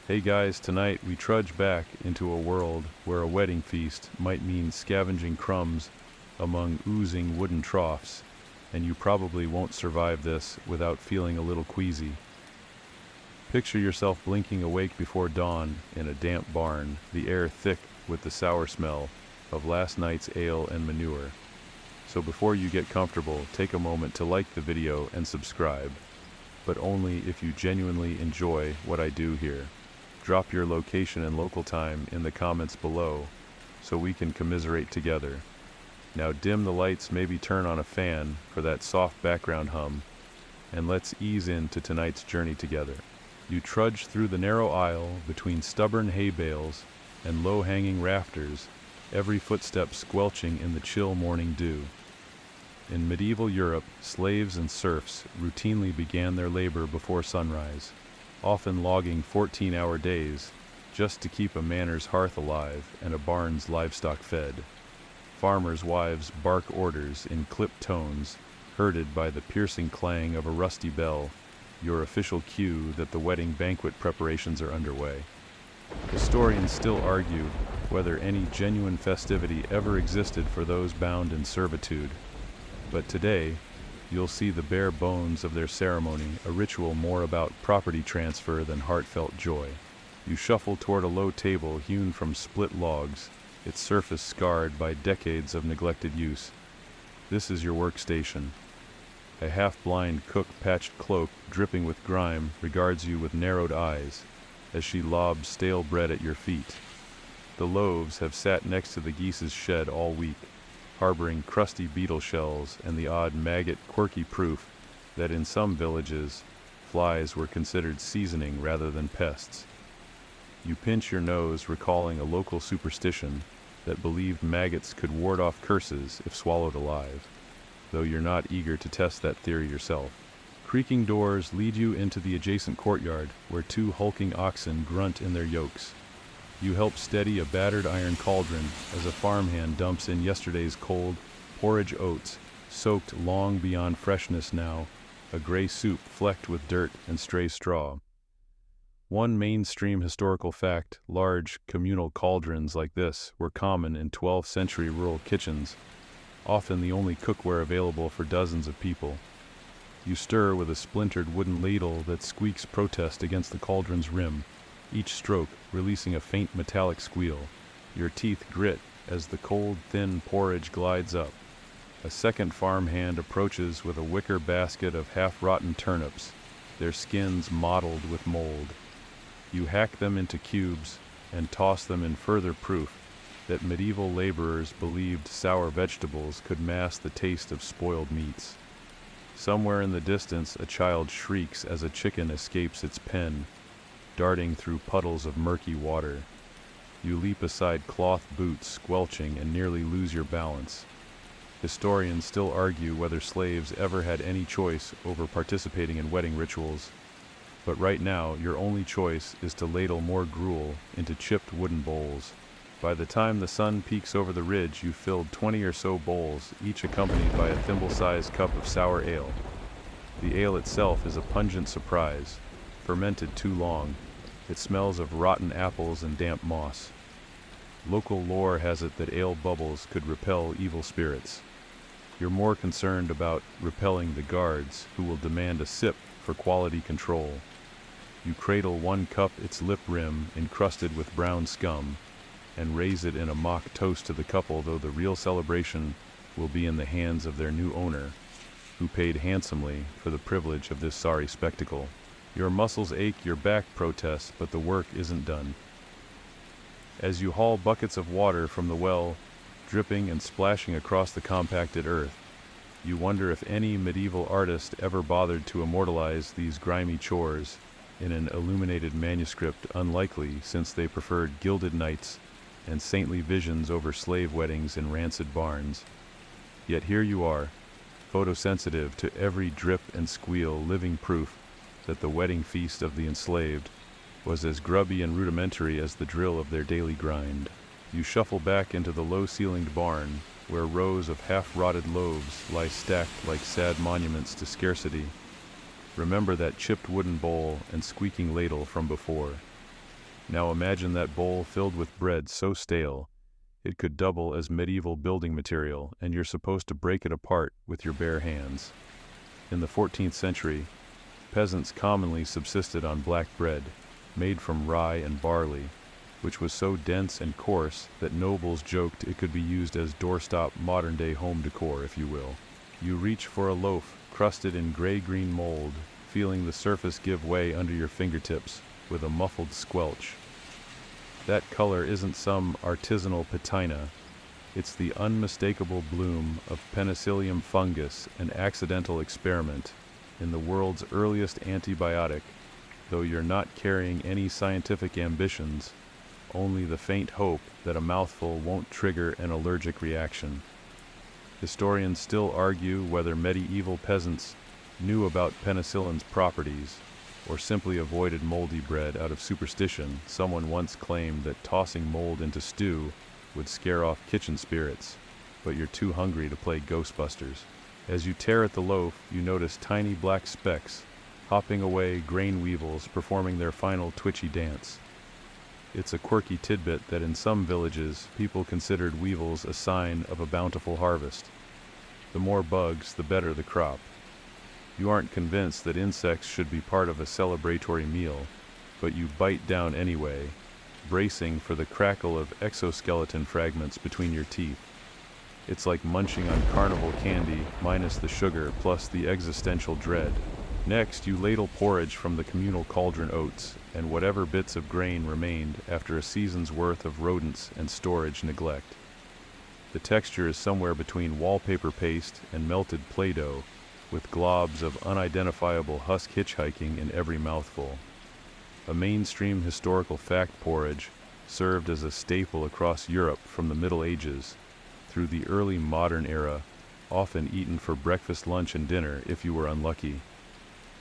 Hey guys, tonight we trudge back into a world where a wedding feast might mean scavenging crumbs among oozing wooden troughs, and you probably won't survive this without feeling a little queasy. Picture yourself blinking awake before dawn in a damp barn, the air thick with the sour smell of last night's ale and manure. So before you get comfortable, take a moment to like the video and subscribe, but only if you genuinely enjoy what I do here. Drop your location and local time in the comments below so we can commiserate together. Now dim the lights, maybe turn on a fan for that soft background hum, and let's ease into tonight's journey together. You trudge through the narrow aisle between stubborn hay bales and low-hanging rafters, every footstep squelching in the chill morning dew. In medieval Europe, slaves and serfs routinely began their labor before sunrise, often logging 14-hour days just to keep a manor's hearth alive and a barn's livestock fed. Farmers' wives bark orders in clipped tones, herded by the piercing clang of a rusty bell, your official cue that the wedding banquet preparations are underway. Historians still argue whether any genuine festivity ever existed for those bound in servitude, but today, you'll see the bare bones of their ceremony, a ritual more about property transfer than heartfelt joy. You shuffle toward a low table hewn from split logs, its surface scarred by decades of neglected use. This is your workstation. A half-blind cook, patched cloak, dripping with grime, regards you with narrowed eyes as she lobs stale bread at your feet. The loaves have sat next to the geese's shed all week, harboring crusty beetle shells and the odd maggot, quirky proof that in some villages, flies were considered seasoning rather than pests. You pinch your nose, recalling a local superstition that believed maggots could ward off curses if swallowed alive, though you're not eager to test that theory yourself. Creaking doors lead you into the adjacent courtyard, where two hulking oxen grunt in their yokes. You help steady a battered iron cauldron as a farmhand dumps in yesterday's cold porridge oats, soaked long beyond freshness now, a gray soup flecked with dirt and stray straw. One mainstream historical fact: large communal cauldrons like this were common in 12th century rural kitchens, often the only cookware available for dozens of people. You stir with a splintered wooden ladle that squeaks protest against the cauldron's rim, each stroke releasing a faint metallic squeal. Your teeth grit as the cold, thin porridge glides up. A second farmhand approaches with a wicker basket of half-rotten turnips, their skins mottled with mold. You hack them into cubes and toss them in further proof that medieval laborers believed sour vegetables could mask the taste of spoiled meats. Somewhere in the distance, a child shrieks as a chicken escapes its pen, darting through puddles of murky water. You leap aside cloth boots, squelching, and nearly lose your balance. Historians still argue whether slaves ever had any choice over participating in wedding rituals, but right now your only choice is to ladle more gruel into chipped wooden bowls. By the time the sun peeks over the ridge, you've filled 20 or so bowls, each accompanied by a thimble-sized cup of sour ale. The ale itself is a pungent surprise, fermented too long. It smells of rotten apples and damp moss. Local lore has it that ale bubbles could repel evil spirits. You're more concerned about repelling the guards, who will demand a sip for quality control. You cradle one cup, its lip rim encrusted with brown scum, and raise it in a mock toast to the couple, though the real celebration will be in the hands of their new owner, who paid handsomely for the privilege of this sorry spectacle. Your muscles ache, your back protests, but the work isn't done. As you haul buckets of water from the well, dripping and splashing across the compacted earth, you wonder if any medieval artist ever bothered to immortalize these grimy chores in an illuminated manuscript. Unlikely, since they preferred gilded nights and saintly visions over slave weddings in rancid barns. Yet here you are, photosensitive to every drip and squeal, living proof that the wedding feast of the enslaved was as grubby and rudimentary as the drill of their daily grind. You shuffle back into the low-ceilinged barn, where rows of half-rotted loaves lie stacked like sad monuments to scarcity. Remember that chipped wooden bowl and squeaking ladle from before. Now imagine that bowl filled with bread so stale, it could double as medieval building material, and you're supposed to break it apart with your bare hands. In the 14th century, peasants commonly subsisted on black bread, made from rye and barley, which was so dense and coarse that nobles joked it could be used as doorstop modern-day home decor, if you will. You reach for a loaf crusted in gray-green mold, feeling the surface give way under your fingertips with a muffled squelch. That color isn't some artisanal patina. It's the unmistakable bloom of penicillium fungus, an accidental experiment in the world's earliest antibiotic, though you're not carrying any scientific ambitions, only the faint hope that a mouthful won't trigger an allergic reaction. Historians still argue whether medieval peasants knew about penicillin's properties, or simply avoided moldy bread out of superstition. Someone once claimed that tossing mold into stew would scare off kitchen spirits, but you're too hungry to play Ghostbusters. As you tear at the loaf, you notice tiny black specks, hopping away grain weevils performing their final twitchy dance. It's a quirky tidbit that in some villages, people considered weevils a sign of a bountiful harvest. The more bugs, the better the crop. You aren't convinced that insects should be part of a celebratory meal, but you bite down anyway, bracing for the crackle of exoskeleton fragments between your teeth. It's like munching on carnival candy minus the sugar plus the existential dread. Next, you ladle porridge from the communal cauldron oats and whatever bits of grain remained after a season's worth of rodents and storage neglect. The texture is somewhere between wallpaper paste and melted Play-Doh, with globs of unidentifiable husk hitchhiking in every mouthful. A mainstream historical fact porridge served as a staple across Europe from the Middle Ages through the early modern era, often eaten for breakfast, lunch, and dinner if you were unlucky.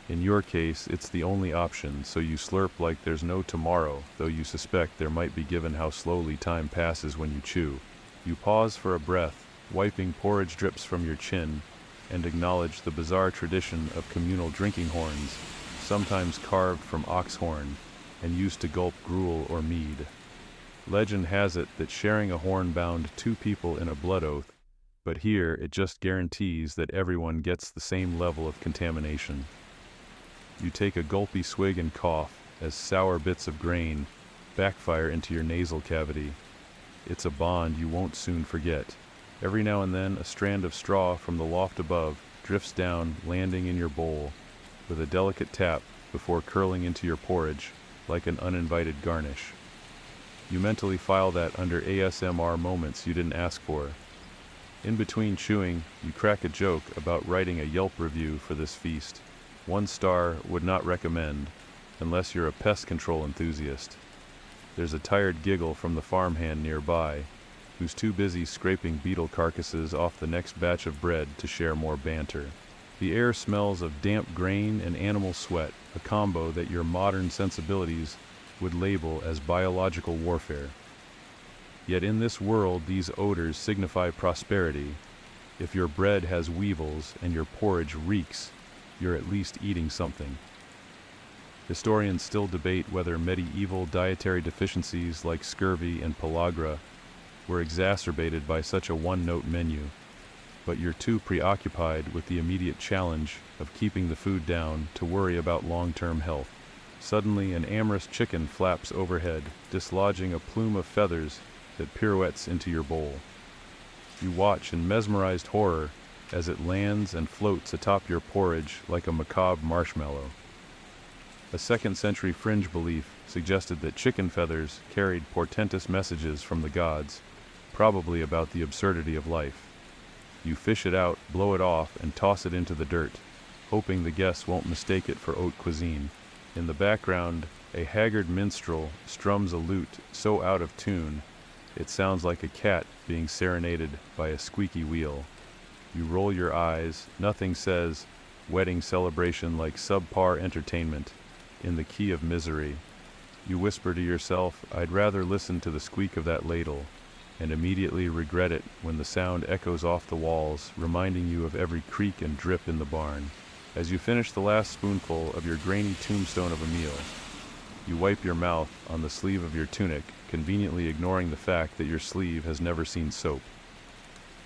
In your case, it's the only option, so you slurp like there's no tomorrow, though you suspect there might be given how slowly time passes when you chew. You pause for a breath, wiping porridge drips from your chin, and acknowledge the bizarre tradition of communal drinking horns, sometimes carved from ox horn and used to gulp gruel or mead. Legend has it that sharing a horn bound two people in a blood oath, but here it just guarantees that everyone gets the same level of contamination. You take a gulpy swig and cough as sour bits of grain backfire into your nasal cavity. It's a bond you won't soon forget. Every now and then, a strand of straw from the loft above drifts down, landing in your bowl, with a delicate tap before curling into your porridge like an uninvited garnish. You mentally file that under ASMR moments you didn't ask for. In between chewing, you crack a joke about writing a Yelp review for this feast. 1 star would not recommend, unless you're a pest control enthusiast. There's a tired giggle from the farmhand nearby, who's too busy scraping beetle carcasses off the next batch of bread to share more banter. The air smells of damp grain and animal sweat, a combo that your modern sensibilities would label as biological warfare. Yet in this world, these odors signify prosperity. If your bread has weevils and your porridge reeks, you're at least eating something. Historians still debate whether medieval dietary deficiencies like scurvy and pellagra were exacerbated by such a one-note menu, but you're too preoccupied with the immediate challenge of keeping the food down to worry about long-term health. Suddenly, an amorous chicken flaps overhead, dislodging a plume of feathers that pirouettes into your bowl. You watch in mesmerized horror as it lands and floats atop your porridge like a macabre marshmallow. A 2nd century fringe belief suggested that chicken feathers carried portentous messages from the gods, probably about the absurdity of life. You fish it out, blow it off, and toss it into the dirt, hoping the guests won't mistake it for haute cuisine. In the background, a haggard minstrel strums a lute so out of tune, it sounds like a cat being serenaded by a squeaky wheel. You roll your eyes, nothing says wedding celebration like subpar entertainment, in the key of misery. You whisper to yourself, I'd rather listen to the squeak of that ladle, and immediately regret it when the sound echoes off the walls, reminding you of every creak and drip in the barn. As you finish the last spoonful of your grainy tombstone of a meal, You wipe your mouth on the sleeve of your tunic, conveniently ignoring the fact that your sleeve has never seen soap.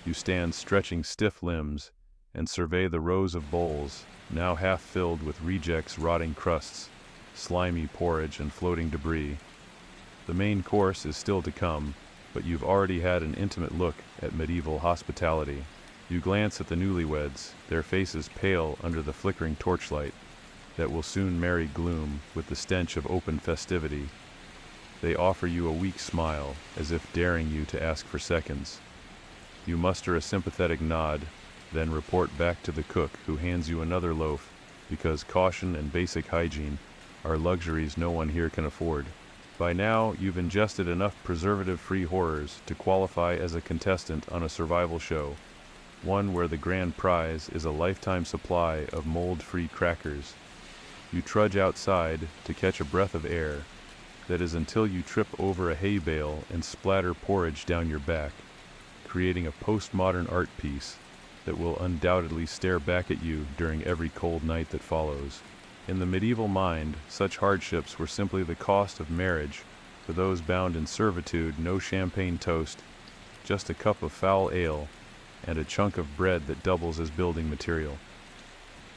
You stand stretching stiff limbs and survey the rows of bowls, now half filled with rejects, rotting crusts, slimy porridge, and floating debris. The main course is still to come, but you've already had an intimate look at medieval hospitality. You glance at the newlyweds, their faces pale under the flickering torchlight that will soon marry gloom with the stench of open festivity. They offer you a weak smile, as if daring you to ask for seconds. You muster a sympathetic nod, then report back to the cook, who hands you another loaf, because caution and basic hygiene are luxuries no one here can afford. By now, you've ingested enough preservative-free horrors to qualify as a contestant on a survival show, one where the grand prize is a lifetime supply of mold-free crackers. You trudge outside to catch a breath of air. That is until you trip over a hay bale and splatter porridge down your back, creating a postmodern art piece that will undoubtedly stare back at you during every cold night that follows. In the medieval mind, such hardships were simply the cost of marriage. For those bound in servitude, no champagne toast, just a cup of foul ale and a chunk of bread that doubles as building material.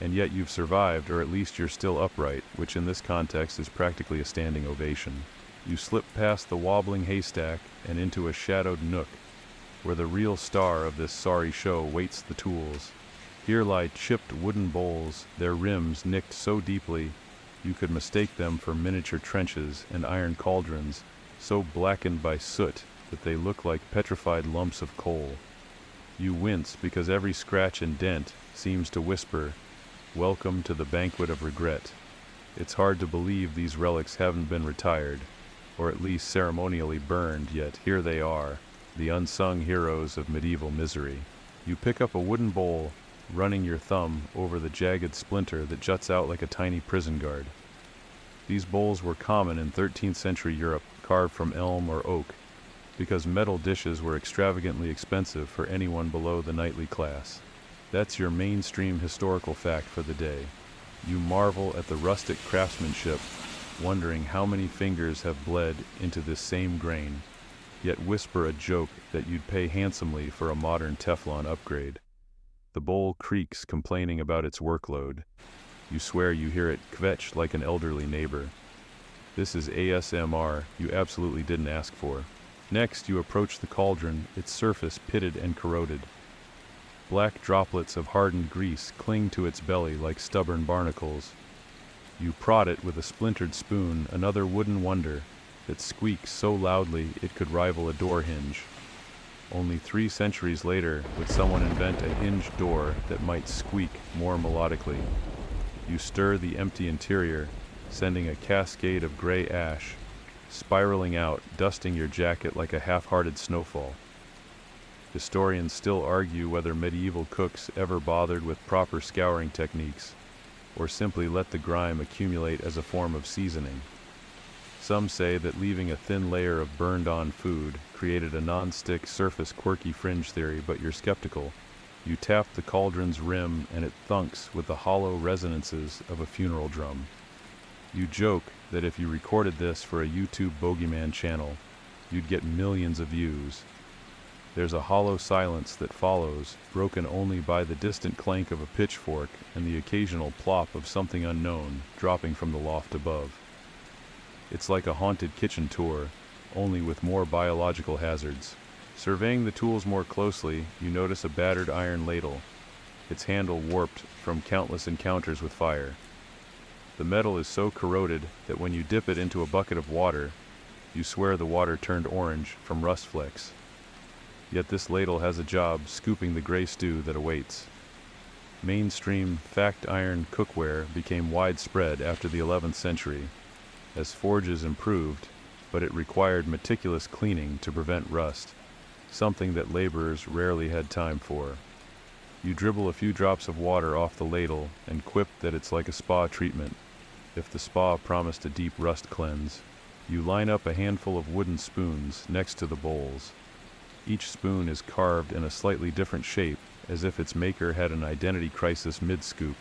And yet you've survived, or at least you're still upright, which in this context is practically a standing ovation. You slip past the wobbling haystack and into a shadowed nook, where the real star of this sorry show waits the tools. Here lie chipped wooden bowls, their rims nicked so deeply you could mistake them for miniature trenches, and iron cauldrons so blackened by soot that they look like petrified lumps of coal. You wince because every scratch and dent seems to whisper, "Welcome to the banquet of regret." It's hard to believe these relics haven't been retired, or at least ceremonially burned, yet here they are, the unsung heroes of medieval misery. You pick up a wooden bowl, running your thumb over the jagged splinter that juts out like a tiny prison guard. These bowls were common in 13th century Europe, carved from elm or oak, because metal dishes were extravagantly expensive for anyone below the knightly class. That's your mainstream historical fact for the day. You marvel at the rustic craftsmanship, wondering how many fingers have bled into this same grain, yet whisper a joke that you'd pay handsomely for a modern Teflon upgrade. The bowl creaks, complaining about its workload. You swear you hear it kvetch like an elderly neighbor. This is ASMR you absolutely didn't ask for. Next, you approach the cauldron, its surface pitted and corroded. Black droplets of hardened grease cling to its belly like stubborn barnacles. You prod it with a splintered spoon, another wooden wonder that squeaks so loudly it could rival a door hinge. Only 3 centuries later would someone invent a hinged door that might squeak more melodically. You stir the empty interior, sending a cascade of gray ash, spiraling out, dusting your jacket like a half-hearted snowfall. Historians still argue whether medieval cooks ever bothered with proper scouring techniques, or simply let the grime accumulate as a form of seasoning. Some say that leaving a thin layer of burned-on food created a non-stick surface quirky fringe theory, but you're skeptical. You tap the cauldron's rim and it thunks with the hollow resonances of a funeral drum. You joke that if you recorded this for a YouTube bogeyman channel, you'd get millions of views. There's a hollow silence that follows, broken only by the distant clank of a pitchfork and the occasional plop of something unknown dropping from the loft above. It's like a haunted kitchen tour, only with more biological hazards. Surveying the tools more closely, you notice a battered iron ladle, its handle warped from countless encounters with fire. The metal is so corroded that when you dip it into a bucket of water, you swear the water turned orange from rust flecks. Yet this ladle has a job scooping the gray stew that awaits. Mainstream fact iron cookware became widespread after the 11th century, as forges improved, but it required meticulous cleaning to prevent rust, something that laborers rarely had time for. You dribble a few drops of water off the ladle and quip that it's like a spa treatment, if the spa promised a deep rust cleanse. You line up a handful of wooden spoons next to the bowls. Each spoon is carved in a slightly different shape, as if its maker had an identity crisis mid-scoop.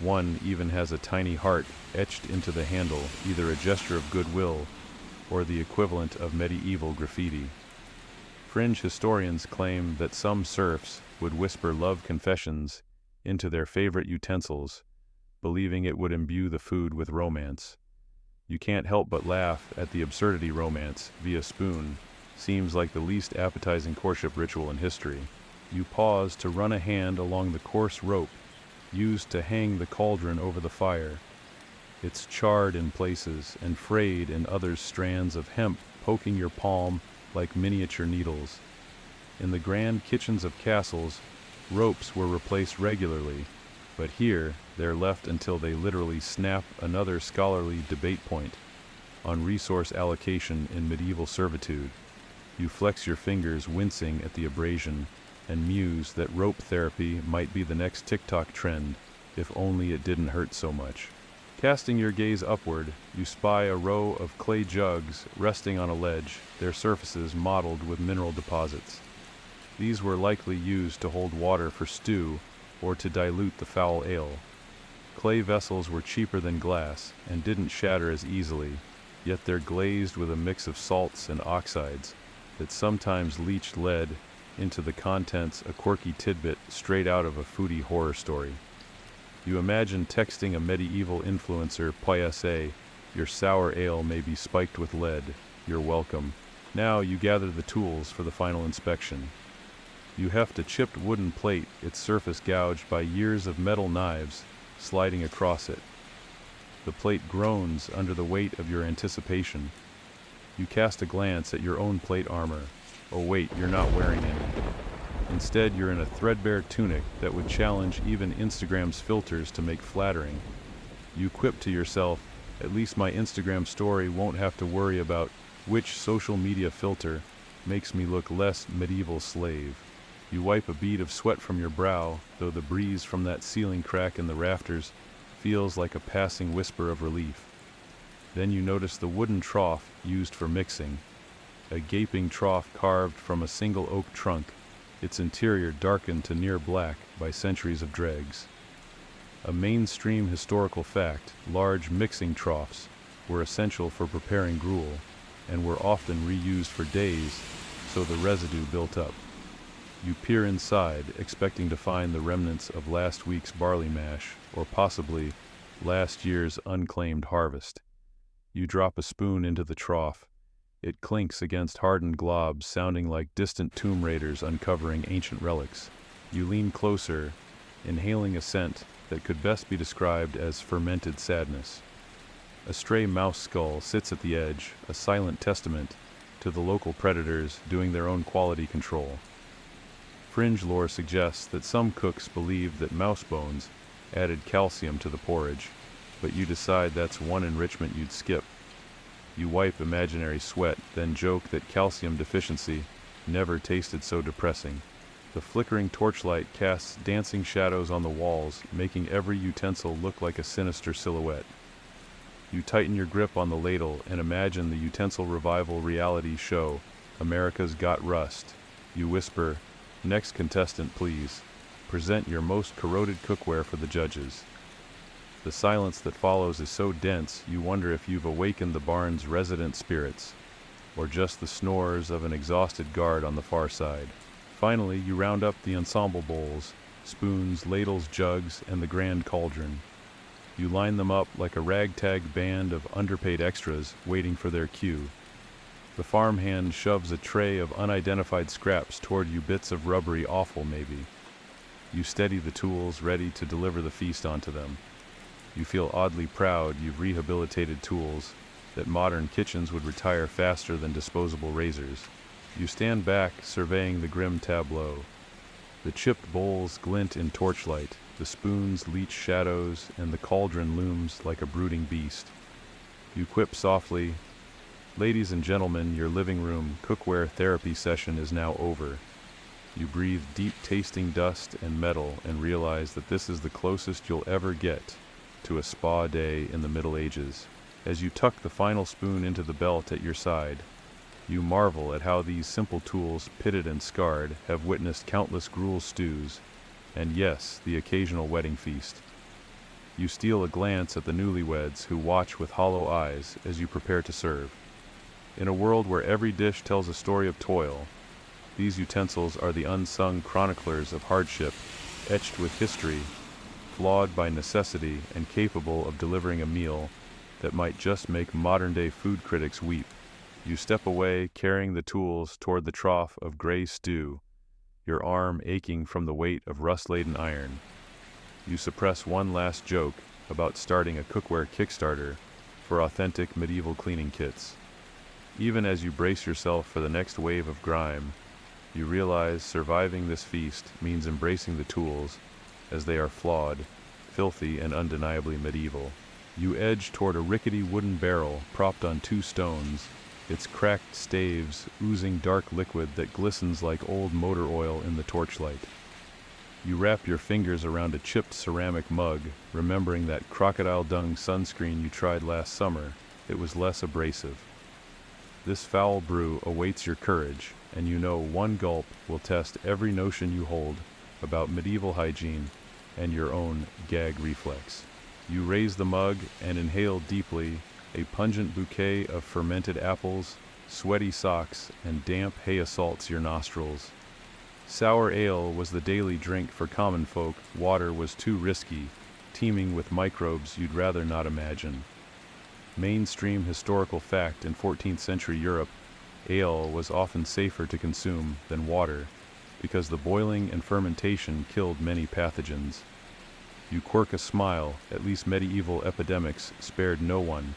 One even has a tiny heart etched into the handle, either a gesture of goodwill or the equivalent of medieval graffiti. Fringe historians claim that some serfs would whisper love confessions into their favorite utensils, believing it would imbue the food with romance. You can't help but laugh at the absurdity. Romance via spoon seems like the least appetizing courtship ritual in history. You pause to run a hand along the coarse rope used to hang the cauldron over the fire. It's charred in places and frayed in others, strands of hemp poking your palm like miniature needles. In the grand kitchens of castles, ropes were replaced regularly, but here they're left until they literally snap. Another scholarly debate point on resource allocation in medieval servitude. You flex your fingers, wincing at the abrasion, and muse that rope therapy might be the next TikTok trend, if only it didn't hurt so much. Casting your gaze upward, you spy a row of clay jugs resting on a ledge, their surfaces mottled with mineral deposits. These were likely used to hold water for stew or to dilute the foul ale. Clay vessels were cheaper than glass and didn't shatter as easily, yet they're glazed with a mix of salts and oxides that sometimes leached lead into the contents, a quirky tidbit straight out of a foodie horror story. You imagine texting a medieval influencer, "PSA, your sour ale may be spiked with lead. You're welcome." Now you gather the tools for the final inspection. You heft a chipped wooden plate, its surface gouged by years of metal knives sliding across it. The plate groans under the weight of your anticipation. You cast a glance at your own plate armor. Oh wait, you're not wearing any. Instead, you're in a threadbare tunic that would challenge even Instagram's filters to make flattering. You quip to yourself, at least my Instagram story won't have to worry about which social media filter makes me look less medieval slave. You wipe a bead of sweat from your brow, though the breeze from that ceiling crack in the rafters feels like a passing whisper of relief. Then you notice the wooden trough used for mixing, a gaping trough carved from a single oak trunk, its interior darkened to near black by centuries of dregs. A mainstream historical fact, large mixing troughs were essential for preparing gruel and were often reused for days, so the residue built up. You peer inside, expecting to find the remnants of last week's barley mash, or possibly last year's unclaimed harvest. You drop a spoon into the trough. It clinks against hardened globs, sounding like distant tomb raiders uncovering ancient relics. You lean closer, inhaling a scent that could best be described as fermented sadness. A stray mouse skull sits at the edge, a silent testament to the local predators doing their own quality control. Fringe lore suggests that some cooks believe that mouse bones added calcium to the porridge, but you decide that's one enrichment you'd skip. You wipe imaginary sweat, then joke that calcium deficiency never tasted so depressing. The flickering torchlight casts dancing shadows on the walls, making every utensil look like a sinister silhouette. You tighten your grip on the ladle and imagine the utensil revival reality show, America's Got Rust. You whisper, "Next contestant, please. Present your most corroded cookware for the judges." The silence that follows is so dense you wonder if you've awakened the barn's resident spirits, or just the snores of an exhausted guard on the far side. Finally, you round up the ensemble bowls, spoons, ladles, jugs, and the grand cauldron. You line them up like a ragtag band of underpaid extras waiting for their cue. The farmhand shoves a tray of unidentified scraps toward you, bits of rubbery offal maybe. You steady the tools, ready to deliver the feast onto them. You feel oddly proud you've rehabilitated tools that modern kitchens would retire faster than disposable razors. You stand back, surveying the grim tableau. The chipped bowls glint in torchlight, the spoons leach shadows, and the cauldron looms like a brooding beast. You quip softly, "Ladies and gentlemen, your living room cookware therapy session is now over." You breathe deep tasting dust and metal and realize that this is the closest you'll ever get to a spa day in the Middle Ages. As you tuck the final spoon into the belt at your side, you marvel at how these simple tools, pitted and scarred, have witnessed countless gruel stews, and yes, the occasional wedding feast. You steal a glance at the newlyweds who watch with hollow eyes as you prepare to serve. In a world where every dish tells a story of toil, these utensils are the unsung chroniclers of hardship, etched with history, flawed by necessity, and capable of delivering a meal that might just make modern-day food critics weep. You step away, carrying the tools toward the trough of gray stew, your arm aching from the weight of rust-laden iron. You suppress one last joke about starting a cookware Kickstarter for authentic medieval cleaning kits. Even as you brace yourself for the next wave of grime, you realize surviving this feast means embracing the tools, as they are flawed, filthy, and undeniably medieval. You edge toward a rickety wooden barrel propped on two stones, its cracked staves oozing dark liquid that glistens like old motor oil in the torchlight. You wrap your fingers around a chipped ceramic mug, remembering that crocodile dung sunscreen you tried last summer. It was less abrasive. This foul brew awaits your courage, and you know one gulp will test every notion you hold about medieval hygiene and your own gag reflex. You raise the mug and inhale deeply, a pungent bouquet of fermented apples, sweaty socks, and damp hay assaults your nostrils. Sour ale was the daily drink for common folk. Water was too risky, teeming with microbes you'd rather not imagine. Mainstream historical fact: in 14th century Europe, ale was often safer to consume than water because the boiling and fermentation killed many pathogens. You quirk a smile, at least medieval epidemics spared no one,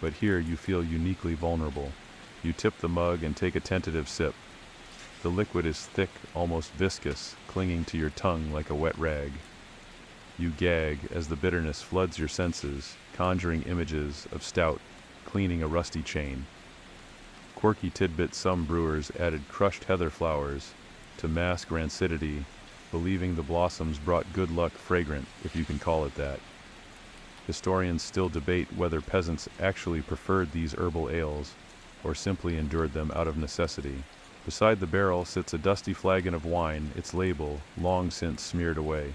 but here you feel uniquely vulnerable. You tip the mug and take a tentative sip. The liquid is thick, almost viscous, clinging to your tongue like a wet rag. You gag as the bitterness floods your senses, conjuring images of stout cleaning a rusty chain. Quirky tidbit: some brewers added crushed heather flowers to mask rancidity, believing the blossoms brought good luck, fragrant, if you can call it that. Historians still debate whether peasants actually preferred these herbal ales or simply endured them out of necessity. Beside the barrel sits a dusty flagon of wine, its label long since smeared away.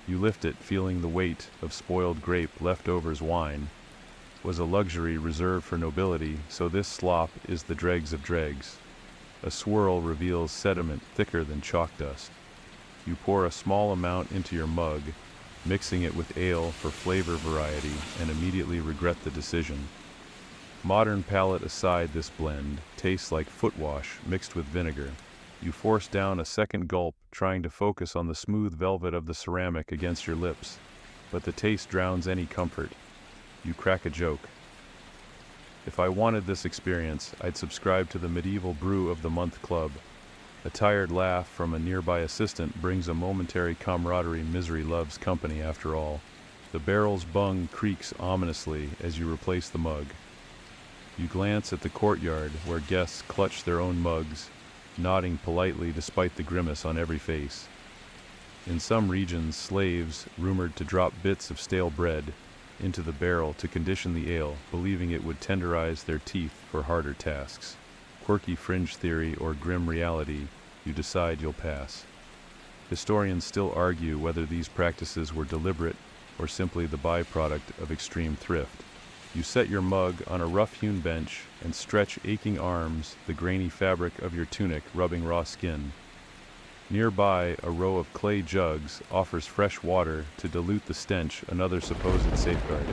You lift it, feeling the weight of spoiled grape. Leftovers wine was a luxury reserved for nobility, so this slop is the dregs of dregs. A swirl reveals sediment thicker than chalk dust. You pour a small amount into your mug, mixing it with ale for flavor variety, and immediately regret the decision. Modern palate aside, this blend tastes like foot wash mixed with vinegar. You force down a second gulp, trying to focus on the smooth velvet of the ceramic against your lips, but the taste drowns any comfort. You crack a joke. If I wanted this experience, I'd subscribe to the Medieval Brew of the Month Club. A tired laugh from a nearby assistant brings a momentary camaraderie. Misery loves company, after all. The barrel's bung creaks ominously as you replace the mug. You glance at the courtyard, where guests clutch their own mugs, nodding politely despite the grimace on every face. In some regions, slaves rumored to drop bits of stale bread into the barrel to condition the ale, believing it would tenderize their teeth for harder tasks. Quirky fringe theory or grim reality, you decide you'll pass. Historians still argue whether these practices were deliberate or simply the byproduct of extreme thrift. You set your mug on a rough-hewn bench and stretch aching arms, the grainy fabric of your tunic rubbing raw skin. Nearby, a row of clay jugs offers fresh water to dilute the stench, another supposed safeguard.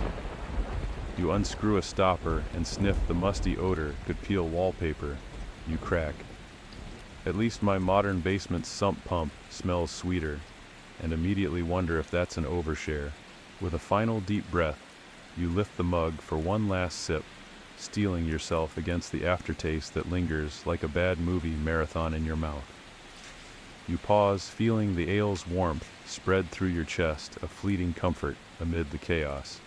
You unscrew a stopper and sniff the musty odor could peel wallpaper. You crack. At least my modern basement sump pump smells sweeter, and immediately wonder if that's an overshare. With a final deep breath, you lift the mug for one last sip, steeling yourself against the aftertaste that lingers like a bad movie marathon in your mouth. You pause, feeling the ale's warmth spread through your chest, a fleeting comfort amid the chaos.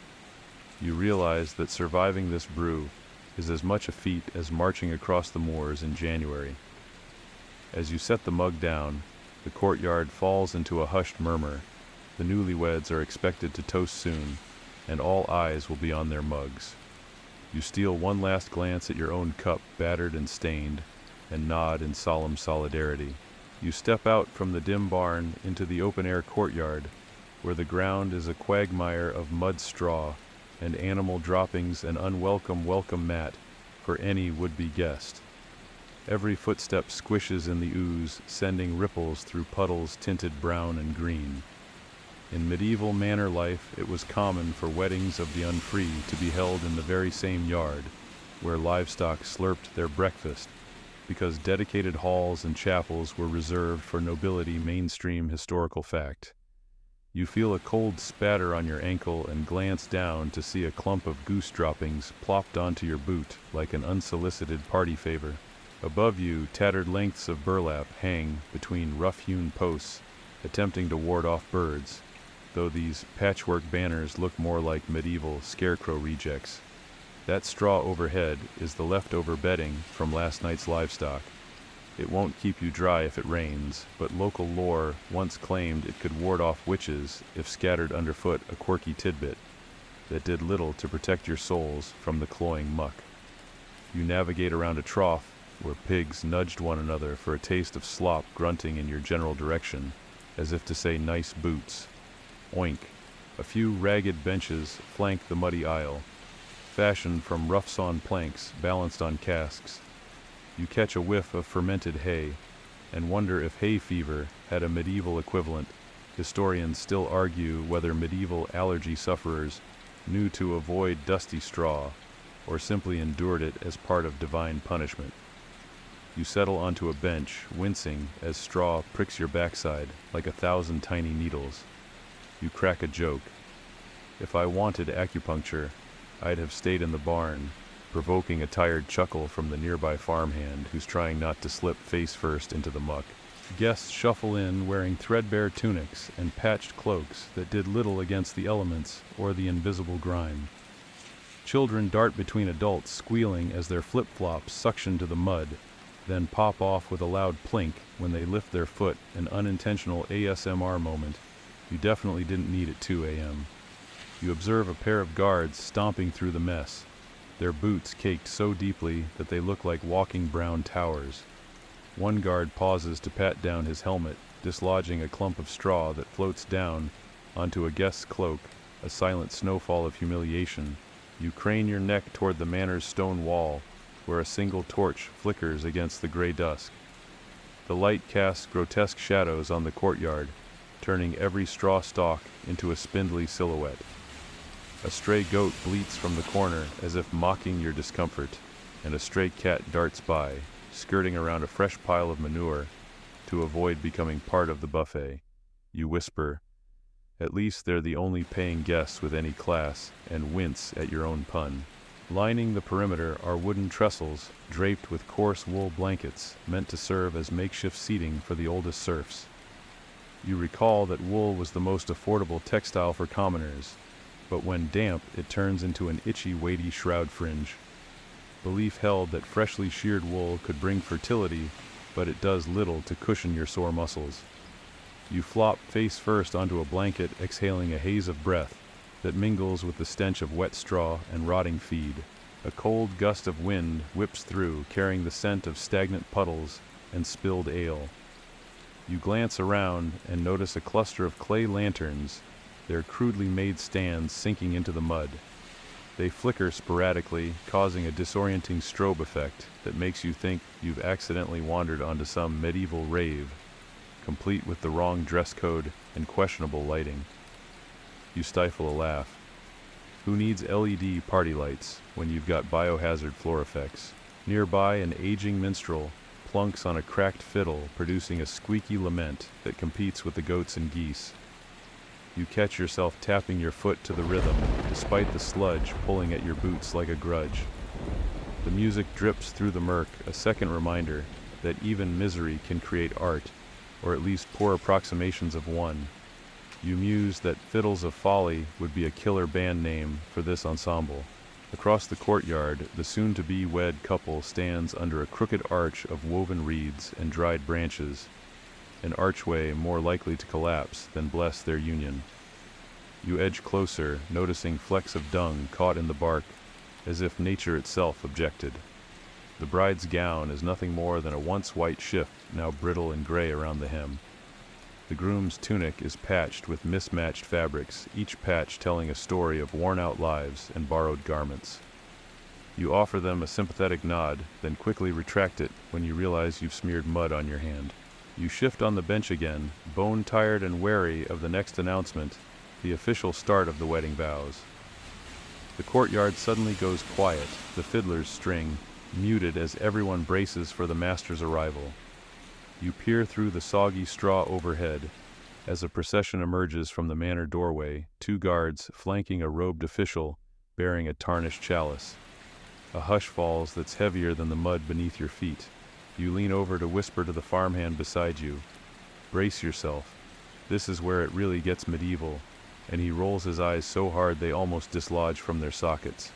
You realize that surviving this brew is as much a feat as marching across the moors in January. As you set the mug down, the courtyard falls into a hushed murmur. The newlyweds are expected to toast soon, and all eyes will be on their mugs. You steal one last glance at your own cup, battered and stained, and nod in solemn solidarity. You step out from the dim barn into the open-air courtyard, where the ground is a quagmire of mud straw and animal droppings, an unwelcome welcome mat for any would-be guest. Every footstep squishes in the ooze, sending ripples through puddles tinted brown and green. In medieval manor life, it was common for weddings of the unfree to be held in the very same yard, where livestock slurped their breakfast, because dedicated halls and chapels were reserved for nobility. Mainstream historical fact. You feel a cold spatter on your ankle and glance down to see a clump of goose droppings plopped onto your boot like an unsolicited party favor. Above you, tattered lengths of burlap hang between rough-hewn posts, attempting to ward off birds, though these patchwork banners look more like medieval scarecrow rejects. That straw overhead is the leftover bedding from last night's livestock. It won't keep you dry if it rains, but local lore once claimed it could ward off witches if scattered underfoot, a quirky tidbit that did little to protect your souls from the cloying muck. You navigate around a trough where pigs nudged one another for a taste of slop, grunting in your general direction, as if to say nice boots. Oink. A few ragged benches flank the muddy aisle, fashioned from rough-sawn planks balanced on casks. You catch a whiff of fermented hay, and wonder if hay fever had a medieval equivalent. Historians still argue whether medieval allergy sufferers knew to avoid dusty straw, or simply endured it as part of divine punishment. You settle onto a bench, wincing as straw pricks your backside like 1,000 tiny needles. You crack a joke. If I wanted acupuncture, I'd have stayed in the barn, provoking a tired chuckle from the nearby farmhand who's trying not to slip face first into the muck. Guests shuffle in wearing threadbare tunics and patched cloaks that did little against the elements or the invisible grime. Children dart between adults, squealing as their flip-flops suction to the mud, then pop off with a loud plink when they lift their foot, an unintentional ASMR moment. You definitely didn't need at 2 a.m. You observe a pair of guards stomping through the mess, their boots caked so deeply that they look like walking brown towers. One guard pauses to pat down his helmet, dislodging a clump of straw that floats down onto a guest's cloak, a silent snowfall of humiliation. You crane your neck toward the manor's stone wall, where a single torch flickers against the gray dusk. The light casts grotesque shadows on the courtyard, turning every straw stalk into a spindly silhouette. A stray goat bleats from the corner as if mocking your discomfort, and a stray cat darts by, skirting around a fresh pile of manure to avoid becoming part of the buffet. You whisper, "At least they're the only paying guests with any class," and wince at your own pun. Lining the perimeter are wooden trestles draped with coarse wool blankets meant to serve as makeshift seating for the oldest serfs. You recall that wool was the most affordable textile for commoners, but when damp it turns into an itchy, weighty shroud fringe. Belief held that freshly sheared wool could bring fertility, but it does little to cushion your sore muscles. You flop face first onto a blanket, exhaling a haze of breath that mingles with the stench of wet straw and rotting feed. A cold gust of wind whips through, carrying the scent of stagnant puddles and spilled ale. You glance around and notice a cluster of clay lanterns, their crudely made stands sinking into the mud. They flicker sporadically, causing a disorienting strobe effect that makes you think you've accidentally wandered onto some medieval rave, complete with the wrong dress code and questionable lighting. You stifle a laugh. Who needs LED party lights when you've got biohazard floor effects? Nearby, an aging minstrel plunks on a cracked fiddle, producing a squeaky lament that competes with the goats and geese. You catch yourself tapping your foot to the rhythm, despite the sludge pulling at your boots like a grudge. The music drips through the murk, a second reminder that even misery can create art, or at least poor approximations of one. You muse that Fiddles of Folly would be a killer band name for this ensemble. Across the courtyard, the soon-to-be wed couple stands under a crooked arch of woven reeds and dried branches, an archway more likely to collapse than bless their union. You edge closer, noticing flecks of dung caught in the bark, as if nature itself objected. The bride's gown is nothing more than a once white shift, now brittle and gray around the hem. The groom's tunic is patched with mismatched fabrics, each patch telling a story of worn-out lives and borrowed garments. You offer them a sympathetic nod, then quickly retract it when you realize you've smeared mud on your hand. You shift on the bench again, bone-tired and wary of the next announcement, the official start of the wedding vows. The courtyard suddenly goes quiet, the fiddler's string muted as everyone braces for the master's arrival. You peer through the soggy straw overhead. As a procession emerges from the manor doorway, 2 guards flanking a robed official bearing a tarnished chalice. A hush falls that's heavier than the mud beneath your feet. You lean over to whisper to the farmhand beside you. Brace yourself. This is where it really gets medieval, and he rolls his eyes so hard they almost dislodge from their sockets.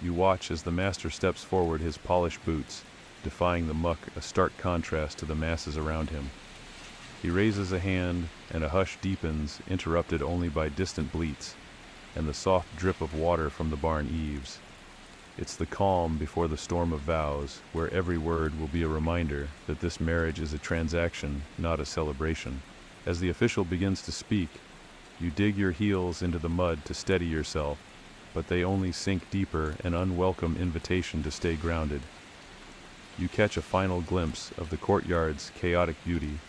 You watch as the master steps forward, his polished boots defying the muck, a stark contrast to the masses around him. He raises a hand, and a hush deepens, interrupted only by distant bleats and the soft drip of water from the barn eaves. It's the calm before the storm of vows, where every word will be a reminder that this marriage is a transaction, not a celebration. As the official begins to speak, you dig your heels into the mud to steady yourself, but they only sink deeper, an unwelcome invitation to stay grounded. You catch a final glimpse of the courtyard's chaotic beauty,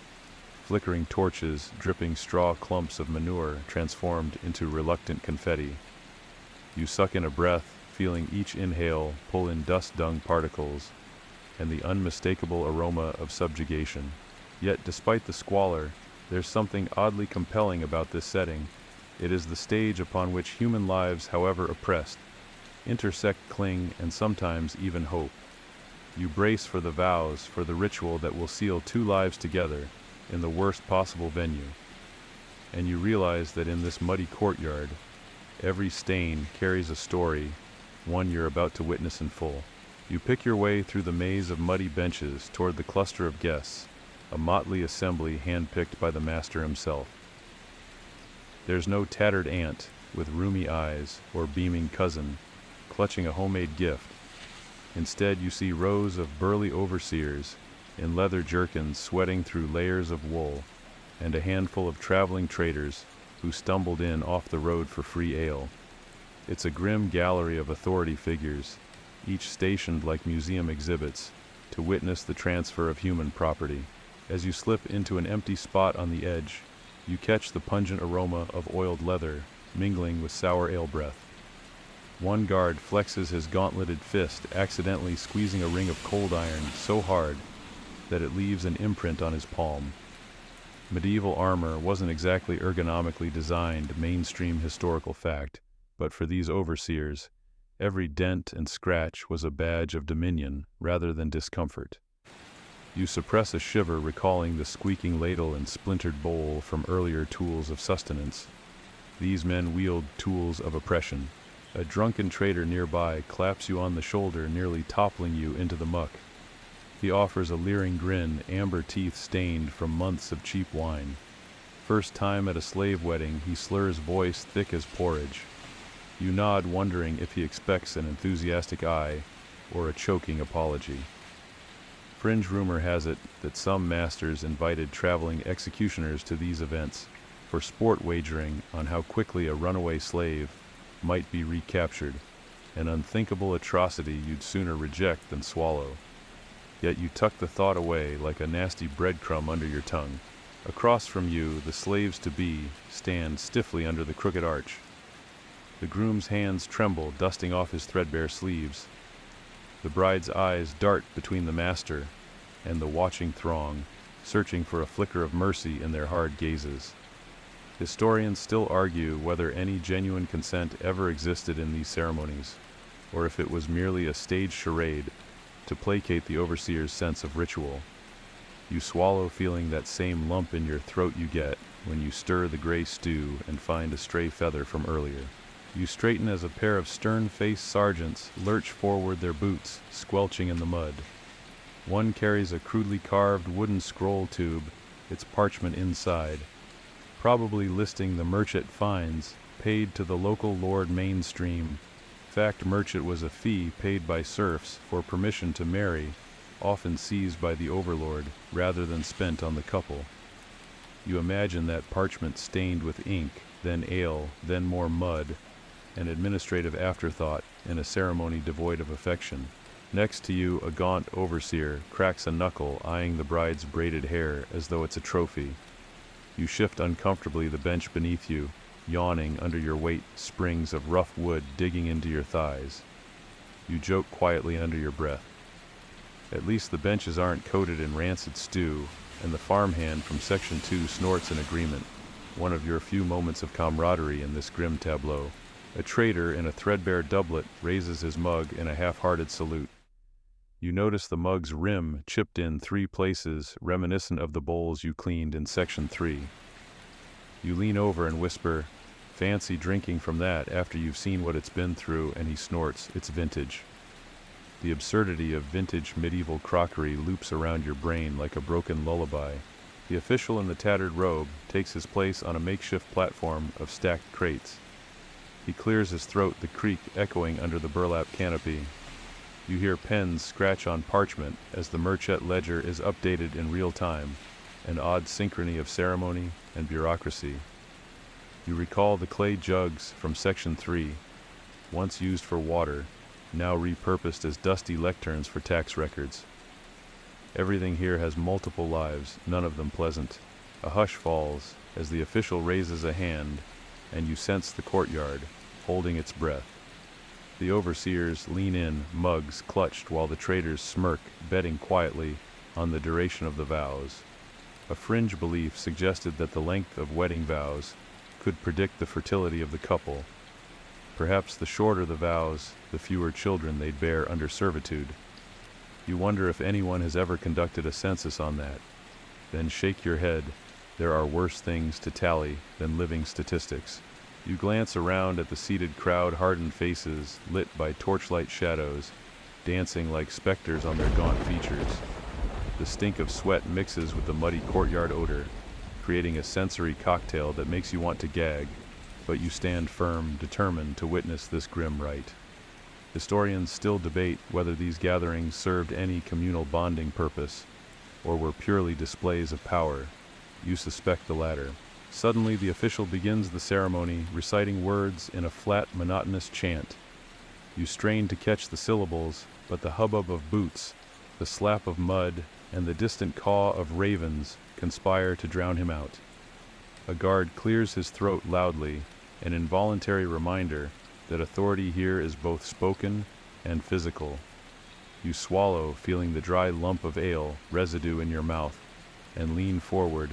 flickering torches, dripping straw clumps of manure transformed into reluctant confetti. You suck in a breath, feeling each inhale pull in dust-dung particles and the unmistakable aroma of subjugation. Yet despite the squalor, there's something oddly compelling about this setting. It is the stage upon which human lives, however oppressed, intersect, cling, and sometimes even hope. You brace for the vows, for the ritual that will seal 2 lives together in the worst possible venue. And you realize that in this muddy courtyard, every stain carries a story, one you're about to witness in full. You pick your way through the maze of muddy benches toward the cluster of guests, a motley assembly handpicked by the master himself. There's no tattered aunt with rheumy eyes or beaming cousin clutching a homemade gift. Instead, you see rows of burly overseers in leather jerkins sweating through layers of wool, and a handful of traveling traders who stumbled in off the road for free ale. It's a grim gallery of authority figures, each stationed like museum exhibits to witness the transfer of human property. As you slip into an empty spot on the edge, you catch the pungent aroma of oiled leather mingling with sour ale breath. One guard flexes his gauntleted fist, accidentally squeezing a ring of cold iron so hard that it leaves an imprint on his palm. Medieval armor wasn't exactly ergonomically designed, mainstream historical fact, but for these overseers, every dent and scratch was a badge of dominion rather than discomfort. You suppress a shiver, recalling the squeaking ladle and splintered bowl from earlier tools of sustenance. These men wield tools of oppression. A drunken trader nearby claps you on the shoulder, nearly toppling you into the muck. He offers a leering grin, amber teeth stained from months of cheap wine. First time at a slave wedding, he slurs voice thick as porridge. You nod, wondering if he expects an enthusiastic eye or a choking apology. Fringe rumor has it that some masters invited traveling executioners to these events for sport wagering on how quickly a runaway slave might be recaptured, an unthinkable atrocity you'd sooner reject than swallow. Yet you tuck the thought away like a nasty breadcrumb under your tongue. Across from you, the slaves-to-be stand stiffly under the crooked arch. The groom's hands tremble, dusting off his threadbare sleeves. The bride's eyes dart between the master and the watching throng, searching for a flicker of mercy in their hard gazes. Historians still argue whether any genuine consent ever existed in these ceremonies, or if it was merely a staged charade to placate the overseer's sense of ritual. You swallow, feeling that same lump in your throat you get when you stir the gray stew and find a stray feather from earlier. You straighten as a pair of stern-faced sergeants lurch forward, their boots squelching in the mud. One carries a crudely carved wooden scroll tube, its parchment inside, probably listing the merchant fines paid to the local lord mainstream. Fact, merchant was a fee paid by serfs for permission to marry, often seized by the overlord, rather than spent on the couple. You imagine that parchment stained with ink, then ale, then more mud, an administrative afterthought in a ceremony devoid of affection. Next to you, a gaunt overseer cracks a knuckle, eyeing the bride's braided hair as though it's a trophy. You shift uncomfortably the bench beneath you, yawning under your weight, springs of rough wood digging into your thighs. You joke quietly under your breath. At least the benches aren't coated in rancid stew, and the farmhand from Section 2 snorts in agreement, one of your few moments of camaraderie in this grim tableau. A trader in a threadbare doublet raises his mug in a half-hearted salute. You notice the mug's rim chipped in 3 places, reminiscent of the bowls you cleaned in Section 3. You lean over and whisper, "Fancy drinking from that after you've seen what it's been through," and he snorts, "It's vintage." The absurdity of vintage medieval crockery loops around your brain like a broken lullaby. The official in the tattered robe takes his place on a makeshift platform of stacked crates. He clears his throat, the creak echoing under the burlap canopy. You hear pens scratch on parchment as the Merchet ledger is updated in real time, an odd synchrony of ceremony and bureaucracy. You recall the clay jugs from Section 3, once used for water, now repurposed as dusty lecterns for tax records. Everything here has multiple lives, none of them pleasant. A hush falls as the official raises a hand, and you sense the courtyard, holding its breath. The overseers lean in, mugs clutched, while the traders smirk, betting quietly on the duration of the vows. A fringe belief suggested that the length of wedding vows could predict the fertility of the couple. Perhaps the shorter the vows, the fewer children they'd bear under servitude. You wonder if anyone has ever conducted a census on that. Then shake your head. There are worse things to tally than living statistics. You glance around at the seated crowd, hardened faces lit by torchlight shadows, dancing like specters on their gaunt features. The stink of sweat mixes with the muddy courtyard odor, creating a sensory cocktail that makes you want to gag, but you stand firm, determined to witness this grim rite. Historians still debate whether these gatherings served any communal bonding purpose, or were purely displays of power. You suspect the latter. Suddenly, the official begins the ceremony, reciting words in a flat, monotonous chant. You strain to catch the syllables, but the hubbub of boots, the slap of mud, and the distant caw of ravens conspire to drown him out. A guard clears his throat loudly, an involuntary reminder that authority here is both spoken and physical. You swallow, feeling the dry lump of ale residue in your mouth, and lean forward,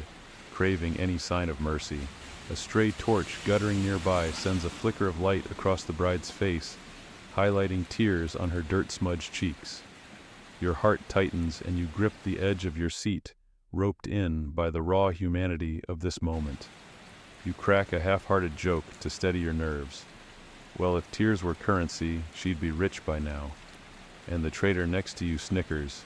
craving any sign of mercy. A stray torch guttering nearby sends a flicker of light across the bride's face, highlighting tears on her dirt-smudged cheeks. Your heart tightens and you grip the edge of your seat, roped in by the raw humanity of this moment. You crack a half-hearted joke to steady your nerves. Well, if tears were currency, she'd be rich by now. And the trader next to you snickers,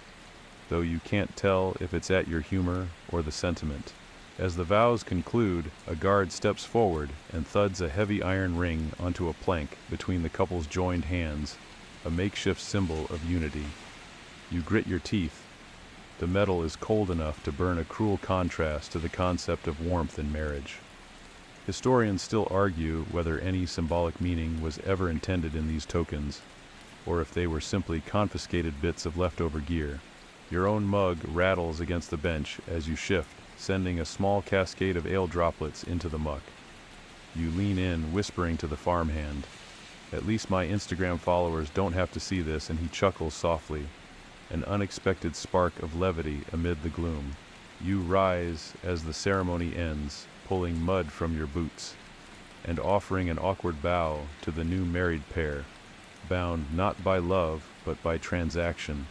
though you can't tell if it's at your humor or the sentiment. As the vows conclude, a guard steps forward and thuds a heavy iron ring onto a plank between the couple's joined hands, a makeshift symbol of unity. You grit your teeth. The metal is cold enough to burn a cruel contrast to the concept of warmth in marriage. Historians still argue whether any symbolic meaning was ever intended in these tokens, or if they were simply confiscated bits of leftover gear. Your own mug rattles against the bench as you shift, sending a small cascade of ale droplets into the muck. You lean in, whispering to the farmhand, "At least my Instagram followers don't have to see this," and he chuckles softly, an unexpected spark of levity amid the gloom. You rise as the ceremony ends, pulling mud from your boots, and offering an awkward bow to the new married pair, bound not by love but by transaction.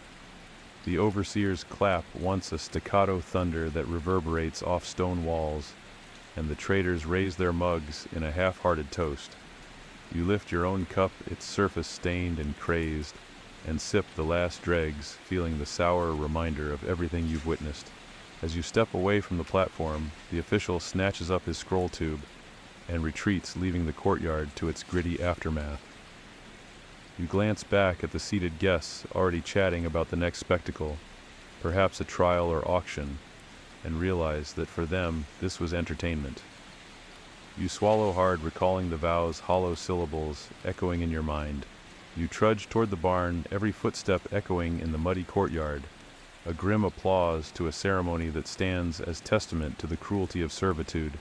The overseers clap once, a staccato thunder that reverberates off stone walls, and the traders raise their mugs in a half-hearted toast. You lift your own cup, its surface stained and crazed, and sip the last dregs, feeling the sour reminder of everything you've witnessed. As you step away from the platform, the official snatches up his scroll tube and retreats, leaving the courtyard to its gritty aftermath. You glance back at the seated guests already chatting about the next spectacle, perhaps a trial or auction. and realize that for them this was entertainment. You swallow hard, recalling the vow's hollow syllables echoing in your mind. You trudge toward the barn, every footstep echoing in the muddy courtyard, a grim applause to a ceremony that stands as testament to the cruelty of servitude.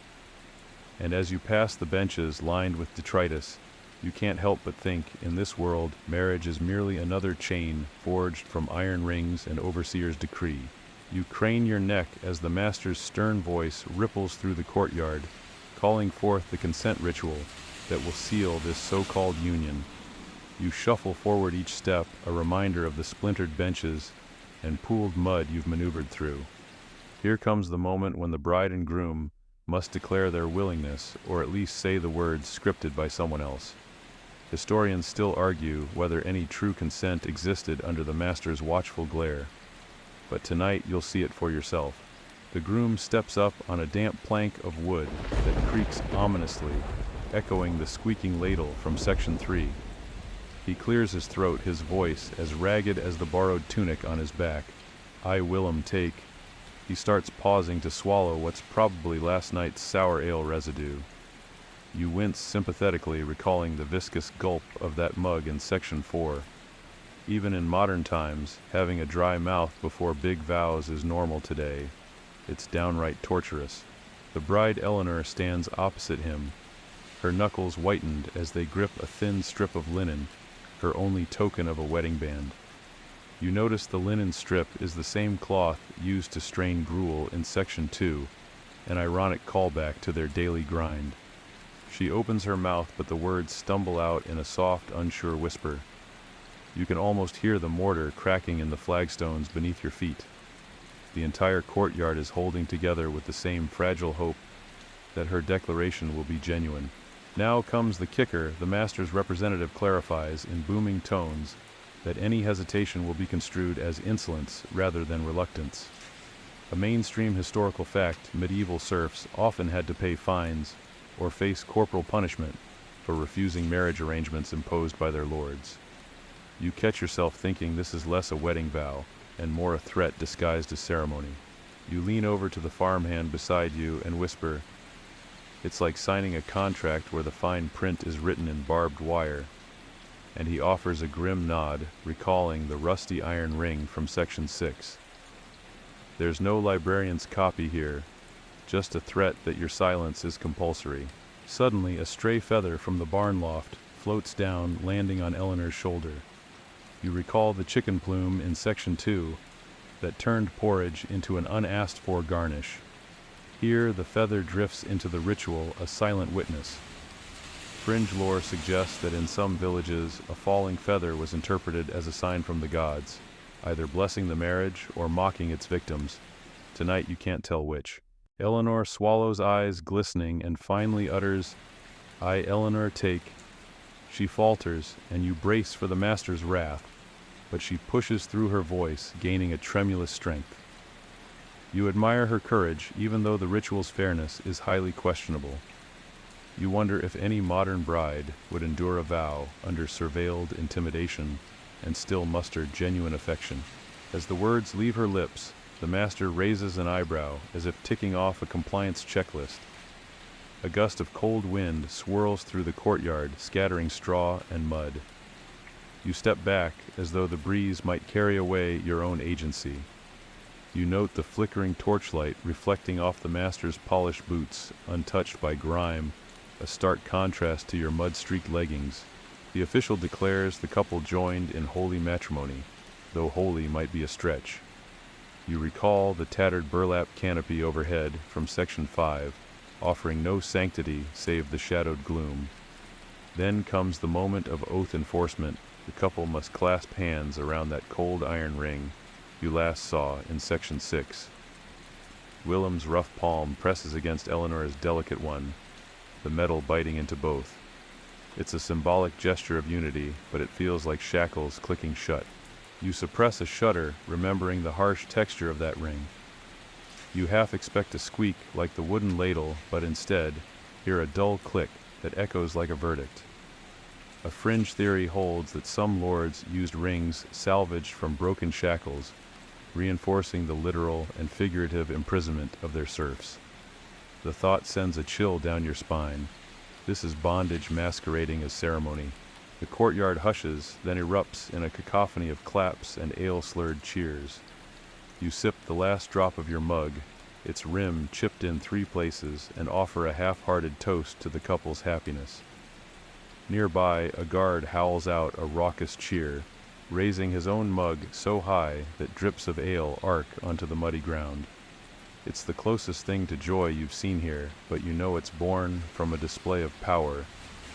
And as you pass the benches lined with detritus, you can't help but think, in this world, marriage is merely another chain forged from iron rings and overseer's decree. You crane your neck as the master's stern voice ripples through the courtyard, calling forth the consent ritual that will seal this so-called union. You shuffle forward each step, a reminder of the splintered benches and pooled mud you've maneuvered through. Here comes the moment when the bride and groom must declare their willingness, or at least say the words scripted by someone else. Historians still argue whether any true consent existed under the master's watchful glare. But tonight you'll see it for yourself. The groom steps up on a damp plank of wood that creaks ominously, echoing the squeaking ladle from Section 3. He clears his throat, his voice as ragged as the borrowed tunic on his back. "I will'em take." He starts pausing to swallow what's probably last night's sour ale residue. You wince sympathetically, recalling the viscous gulp of that mug in Section 4. Even in modern times, having a dry mouth before big vows is normal today. It's downright torturous. The bride Eleanor stands opposite him, her knuckles whitened as they grip a thin strip of linen, her only token of a wedding band. You notice the linen strip is the same cloth used to strain gruel in Section 2, an ironic callback to their daily grind. She opens her mouth, but the words stumble out in a soft, unsure whisper. You can almost hear the mortar cracking in the flagstones beneath your feet. The entire courtyard is holding together with the same fragile hope that her declaration will be genuine. Now comes the kicker. The master's representative clarifies in booming tones that any hesitation will be construed as insolence rather than reluctance. A mainstream historical fact, medieval serfs often had to pay fines or face corporal punishment for refusing marriage arrangements imposed by their lords. You catch yourself thinking this is less a wedding vow and more a threat disguised as ceremony. You lean over to the farmhand beside you and whisper, "It's like signing a contract where the fine print is written in barbed wire," and he offers a grim nod, recalling the rusty iron ring from Section 6. There's no librarian's copy here, just a threat that your silence is compulsory. Suddenly, a stray feather from the barn loft floats down, landing on Eleanor's shoulder. You recall the chicken plume in Section 2 that turned porridge into an unasked-for garnish. Here, the feather drifts into the ritual, a silent witness. Fringe lore suggests that in some villages, a falling feather was interpreted as a sign from the gods, either blessing the marriage or mocking its victims. Tonight you can't tell which. Eleanor swallows, eyes glistening, and finally utters, "I, Eleanor, take." She falters, and you brace for the master's wrath, but she pushes through her voice, gaining a tremulous strength. You admire her courage, even though the ritual's fairness is highly questionable. You wonder if any modern bride would endure a vow under surveilled intimidation and still muster genuine affection. As the words leave her lips, the master raises an eyebrow as if ticking off a compliance checklist. A gust of cold wind swirls through the courtyard, scattering straw and mud. You step back as though the breeze might carry away your own agency. You note the flickering torchlight reflecting off the master's polished boots, untouched by grime, a stark contrast to your mud-streaked leggings. The official declares the couple joined in holy matrimony, though holy might be a stretch. You recall the tattered burlap canopy overhead from Section 5, offering no sanctity save the shadowed gloom. Then comes the moment of oath enforcement. The couple must clasp hands around that cold iron ring you last saw in Section 6. Willem's rough palm presses against Eleanor's delicate one, the metal biting into both. It's a symbolic gesture of unity, but it feels like shackles clicking shut. You suppress a shudder, remembering the harsh texture of that ring. You half expect a squeak like the wooden ladle, but instead hear a dull click that echoes like a verdict. A fringe theory holds that some lords used rings salvaged from broken shackles, reinforcing the literal and figurative imprisonment of their serfs. The thought sends a chill down your spine. This is bondage masquerading as ceremony. The courtyard hushes, then erupts in a cacophony of claps and ale-slurred cheers. You sip the last drop of your mug, its rim chipped in 3 places, and offer a half-hearted toast to the couple's happiness. Nearby, a guard howls out a raucous cheer, raising his own mug so high that drips of ale arc onto the muddy ground. It's the closest thing to joy you've seen here, but you know it's born from a display of power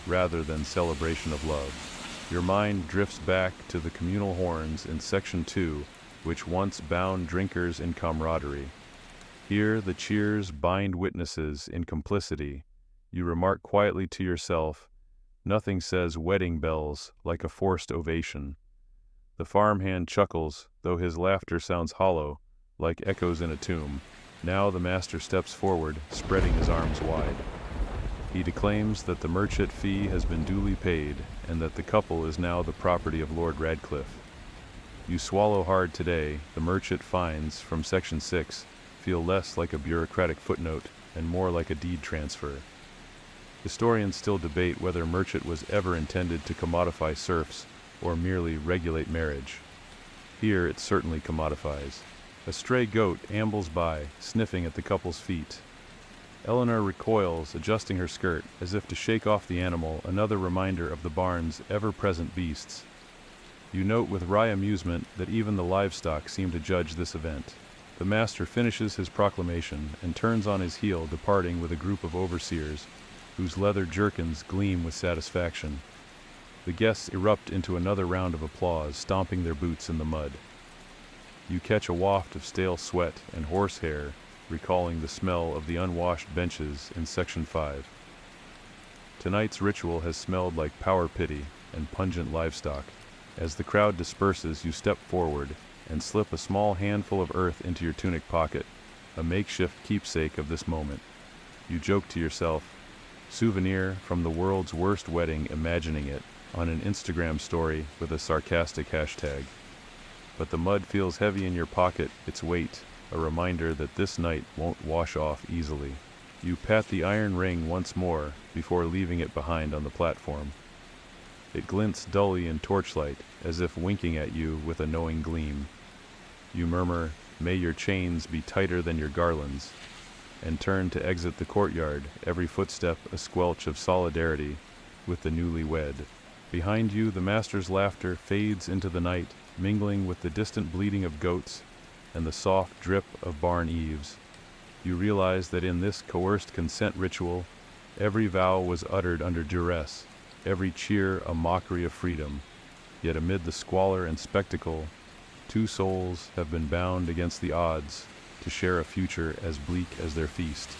rather than celebration of love. Your mind drifts back to the communal horns in Section 2, which once bound drinkers in camaraderie. Here the cheers bind witnesses in complicity. You remark quietly to yourself, nothing says wedding bells like a forced ovation. The farmhand chuckles, though his laughter sounds hollow, like echoes in a tomb. Now the master steps forward, spreading his arms wide. He declaims that the merchant fee has been duly paid, and that the couple is now the property of Lord Radcliffe. You swallow hard today. The merchant fines from Section 6 feel less like a bureaucratic footnote and more like a deed transfer. Historians still debate whether merchant was ever intended to commodify serfs or merely regulate marriage. Here it certainly commodifies. A stray goat ambles by, sniffing at the couple's feet. Eleanor recoils, adjusting her skirt, as if to shake off the animal, another reminder of the barn's ever-present beasts. You note with wry amusement that even the livestock seem to judge this event. The master finishes his proclamation and turns on his heel, departing with a group of overseers, whose leather jerkins gleam with satisfaction. The guests erupt into another round of applause, stomping their boots in the mud. You catch a waft of stale sweat and horsehair, recalling the smell of the unwashed benches in Section 5. Tonight's ritual has smelled like power pity and pungent livestock. As the crowd disperses, you step forward and slip a small handful of earth into your tunic pocket, a makeshift keepsake of this moment. You joke to yourself, souvenir from the world's worst wedding, imagining it on an Instagram story with a sarcastic hashtag. But the mud feels heavy in your pocket, its weight, a reminder that this night won't wash off easily. You pat the iron ring once more before leaving it behind on the platform. It glints dully in torchlight, as if winking at you with a knowing gleam. You murmur, "May your chains be tighter than your garlands," and turn to exit the courtyard, every footstep a squelch of solidarity with the newlywed. Behind you, the master's laughter fades into the night, mingling with the distant bleating of goats and the soft drip of barn eaves. You realize that in this coerced consent ritual, every vow was uttered under duress, every cheer a mockery of freedom. Yet amid the squalor and spectacle, 2 souls have been bound against the odds to share a future as bleak as their feast.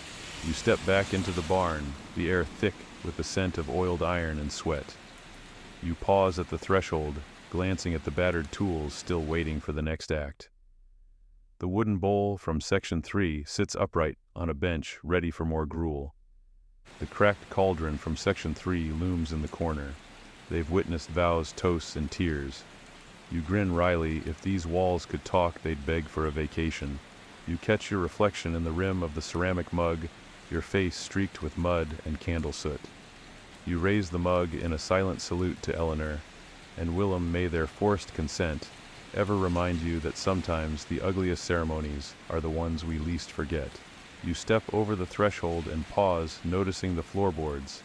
You step back into the barn, the air thick with the scent of oiled iron and sweat. You pause at the threshold, glancing at the battered tools still waiting for the next act. The wooden bowl from Section 3 sits upright on a bench, ready for more gruel. The cracked cauldron from Section 3 looms in the corner. They've witnessed vows, toasts, and tears. You grin wryly. If these walls could talk, they'd beg for a vacation. You catch your reflection in the rim of the ceramic mug, your face streaked with mud and candle soot. You raise the mug in a silent salute to Eleanor, and Willem, may their forced consent ever remind you that sometimes the ugliest ceremonies are the ones we least forget. You step over the threshold and pause, noticing the floorboards,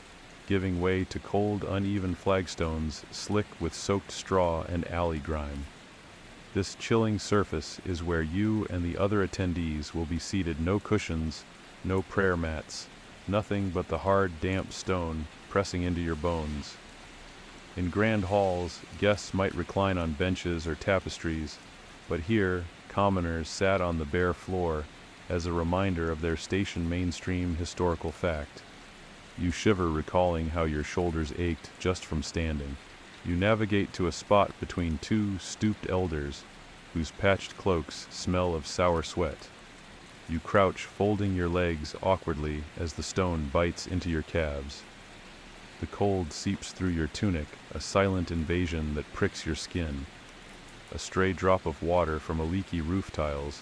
giving way to cold, uneven flagstones slick with soaked straw and alley grime. This chilling surface is where you and the other attendees will be seated. No cushions, no prayer mats, nothing but the hard, damp stone pressing into your bones. In grand halls, guests might recline on benches or tapestries, but here, commoners sat on the bare floor as a reminder of their station mainstream historical fact. You shiver, recalling how your shoulders ached just from standing. You navigate to a spot between 2 stooped elders, whose patched cloaks smell of sour sweat. You crouch, folding your legs awkwardly as the stone bites into your calves. The cold seeps through your tunic, a silent invasion that pricks your skin. A stray drop of water from a leaky roof tiles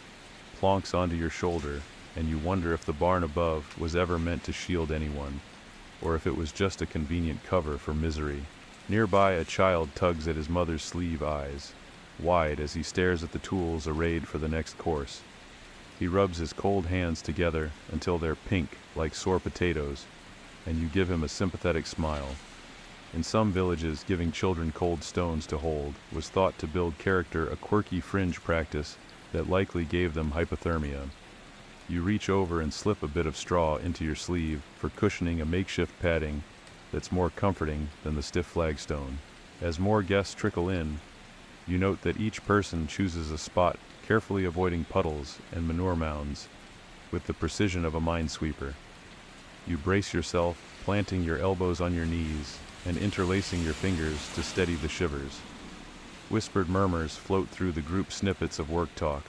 plonks onto your shoulder, and you wonder if the barn above was ever meant to shield anyone, or if it was just a convenient cover for misery. Nearby, a child tugs at his mother's sleeve, eyes wide as he stares at the tools arrayed for the next course. He rubs his cold hands together until they're pink like sore potatoes, and you give him a sympathetic smile. In some villages, giving children cold stones to hold was thought to build character, a quirky fringe practice that likely gave them hypothermia. You reach over and slip a bit of straw into your sleeve for cushioning, a makeshift padding that's more comforting than the stiff flagstone. As more guests trickle in, you note that each person chooses a spot, carefully avoiding puddles and manure mounds with the precision of a minesweeper. You brace yourself, planting your elbows on your knees and interlacing your fingers to steady the shivers. Whispered murmurs float through the group, snippets of work talk,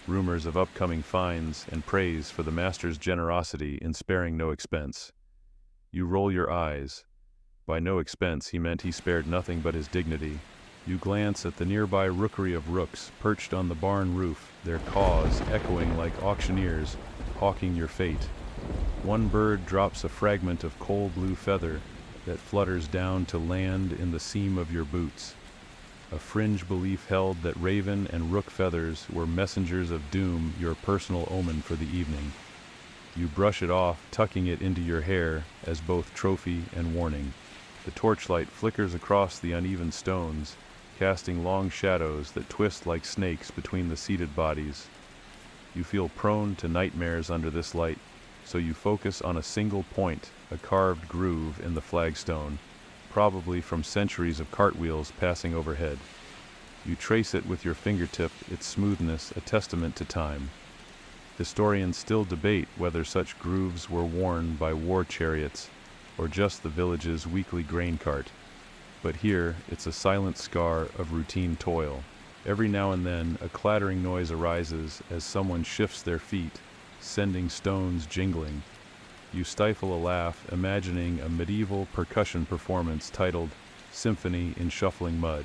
rumors of upcoming finds, and praise for the master's generosity in sparing no expense. You roll your eyes. By no expense, he meant he spared nothing but his dignity. You glance at the nearby rookery of rooks perched on the barn roof, their caws echoing like auctioneers hawking your fate. One bird drops a fragment of coal blue feather that flutters down to land in the seam of your boots. A fringe belief held that raven and rook feathers were messengers of doom, your personal omen for the evening. You brush it off, tucking it into your hair as both trophy and warning. The torchlight flickers across the uneven stones, casting long shadows that twist like snakes between the seated bodies. You feel prone to nightmares under this light, so you focus on a single point, a carved groove in the flagstone, probably from centuries of cartwheels passing overhead. You trace it with your fingertip, its smoothness a testament to time. Historians still debate whether such grooves were worn by war chariots or just the village's weekly grain cart. But here, it's a silent scar of routine toil. Every now and then, a clattering noise arises as someone shifts their feet, sending stones jingling. You stifle a laugh, imagining a medieval percussion performance titled Symphony in Shuffling Mud.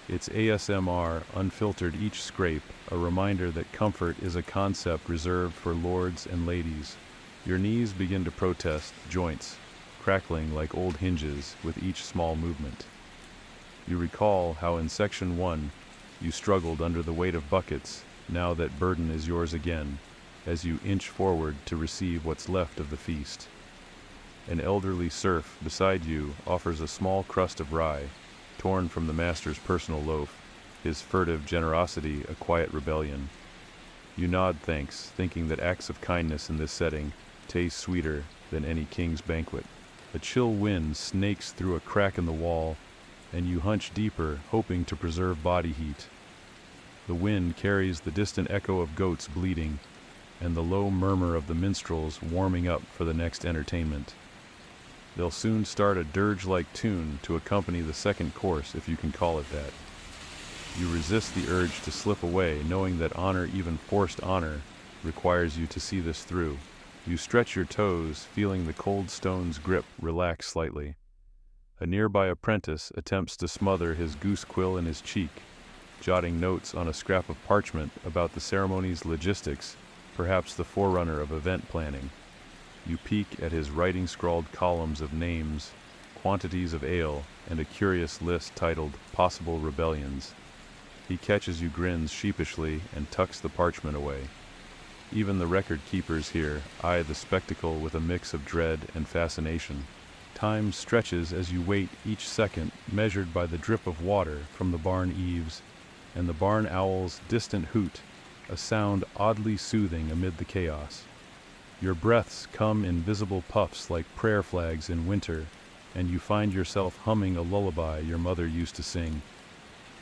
It's ASMR, unfiltered, each scrape, a reminder that comfort is a concept reserved for lords and ladies. Your knees begin to protest, joints crackling like old hinges with each small movement. You recall how in Section 1 you struggled under the weight of buckets. Now that burden is yours again, as you inch forward to receive what's left of the feast. An elderly serf beside you offers a small crust of rye, torn from the master's personal loaf, his furtive generosity a quiet rebellion. You nod thanks, thinking that acts of kindness in this setting taste sweeter than any king's banquet. A chill wind snakes through a crack in the wall, and you hunch deeper, hoping to preserve body heat. The wind carries the distant echo of goats bleating, and the low murmur of the minstrels warming up for the next entertainment. They'll soon start a dirge-like tune to accompany the second course, if you can call it that. You resist the urge to slip away, knowing that honor, even forced honor, requires you to see this through. You stretch your toes, feeling the cold stone's grip relax slightly. A nearby apprentice attempts to smother his goose quill in his cheek, jotting notes on a scrap of parchment about the ceremony's logistics, perhaps the forerunner of event planning. You peek at his writing, scrawled columns of names, quantities of ale, and a curious list titled Possible Rebellions. He catches you, grins sheepishly, and tucks the parchment away. Even the record keepers here eye the spectacle with a mix of dread and fascination. Time stretches as you wait, each second measured by the drip of water from the barn eaves and the barn owl's distant hoot, a sound oddly soothing amid the chaos. Your breaths come in visible puffs like prayer flags in winter, and you find yourself humming a lullaby your mother used to sing.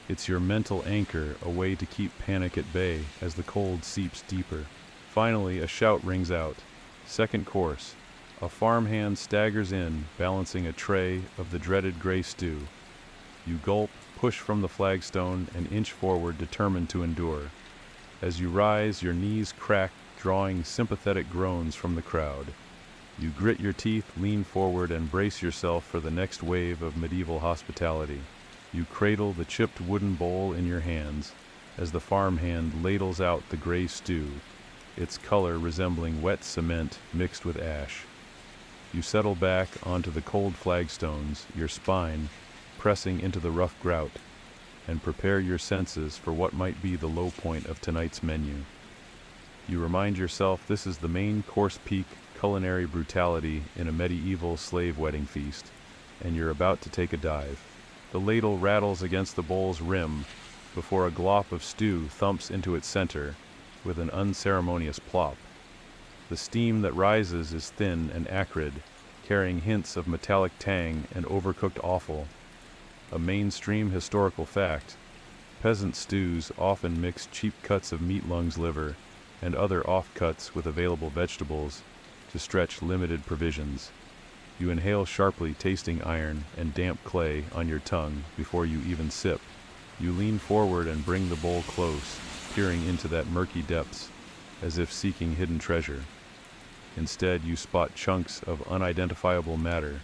It's your mental anchor, a way to keep panic at bay as the cold seeps deeper. Finally, a shout rings out. Second course. A farmhand staggers in, balancing a tray of the dreaded gray stew. You gulp, push from the flagstone, and inch forward, determined to endure. As you rise, your knees crack, drawing sympathetic groans from the crowd. You grit your teeth, lean forward, and brace yourself for the next wave of medieval hospitality. You cradle the chipped wooden bowl in your hands as the farmhand ladles out the gray stew, its color resembling wet cement mixed with ash. You settle back onto the cold flagstones, your spine pressing into the rough grout, and prepare your senses for what might be the low point of tonight's menu. You remind yourself this is the main course peak culinary brutality in a medieval slave wedding feast, and you're about to take a dive. The ladle rattles against the bowl's rim before a glop of stew thumps into its center with an unceremonious plop. The steam that rises is thin and acrid, carrying hints of metallic tang and overcooked offal. A mainstream historical fact: peasant stews often mix cheap cuts of meat lungs liver and other offcuts with available vegetables to stretch limited provisions. You inhale sharply, tasting iron and damp clay on your tongue before you even sip. You lean forward and bring the bowl close, peering into that murky depths, as if seeking hidden treasure. Instead, you spot chunks of unidentifiable matter,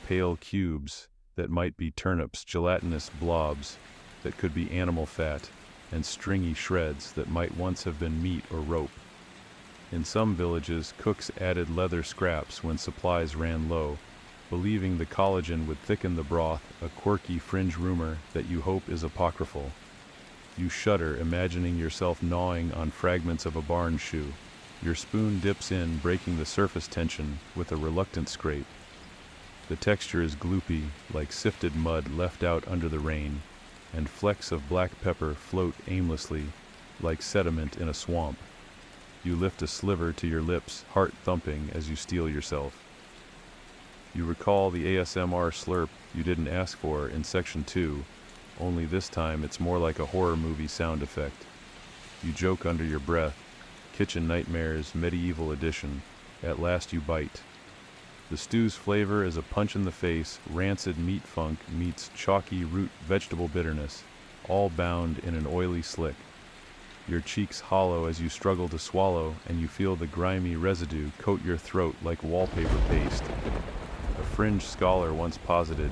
pale cubes that might be turnips, gelatinous blobs that could be animal fat, and stringy shreds that might once have been meat or rope. In some villages, cooks added leather scraps when supplies ran low, believing the collagen would thicken the broth, a quirky fringe rumor that you hope is apocryphal. You shudder, imagining yourself gnawing on fragments of a barn shoe. Your spoon dips in, breaking the surface tension with a reluctant scrape. The texture is gloopy, like sifted mud left out under the rain, and flecks of black pepper float aimlessly, like sediment in a swamp. You lift a sliver to your lips, heart thumping as you steel yourself. You recall the ASMR slurp you didn't ask for in Section 2, only this time it's more like a horror movie sound effect. You joke under your breath, Kitchen Nightmares Medieval Edition. At last you bite. The stew's flavor is a punch in the face. Rancid meat funk meets chalky root vegetable bitterness, all bound in an oily slick. Your cheeks hollow as you struggle to swallow, and you feel the grimy residue coat your throat like wallpaper paste. A fringe scholar once posited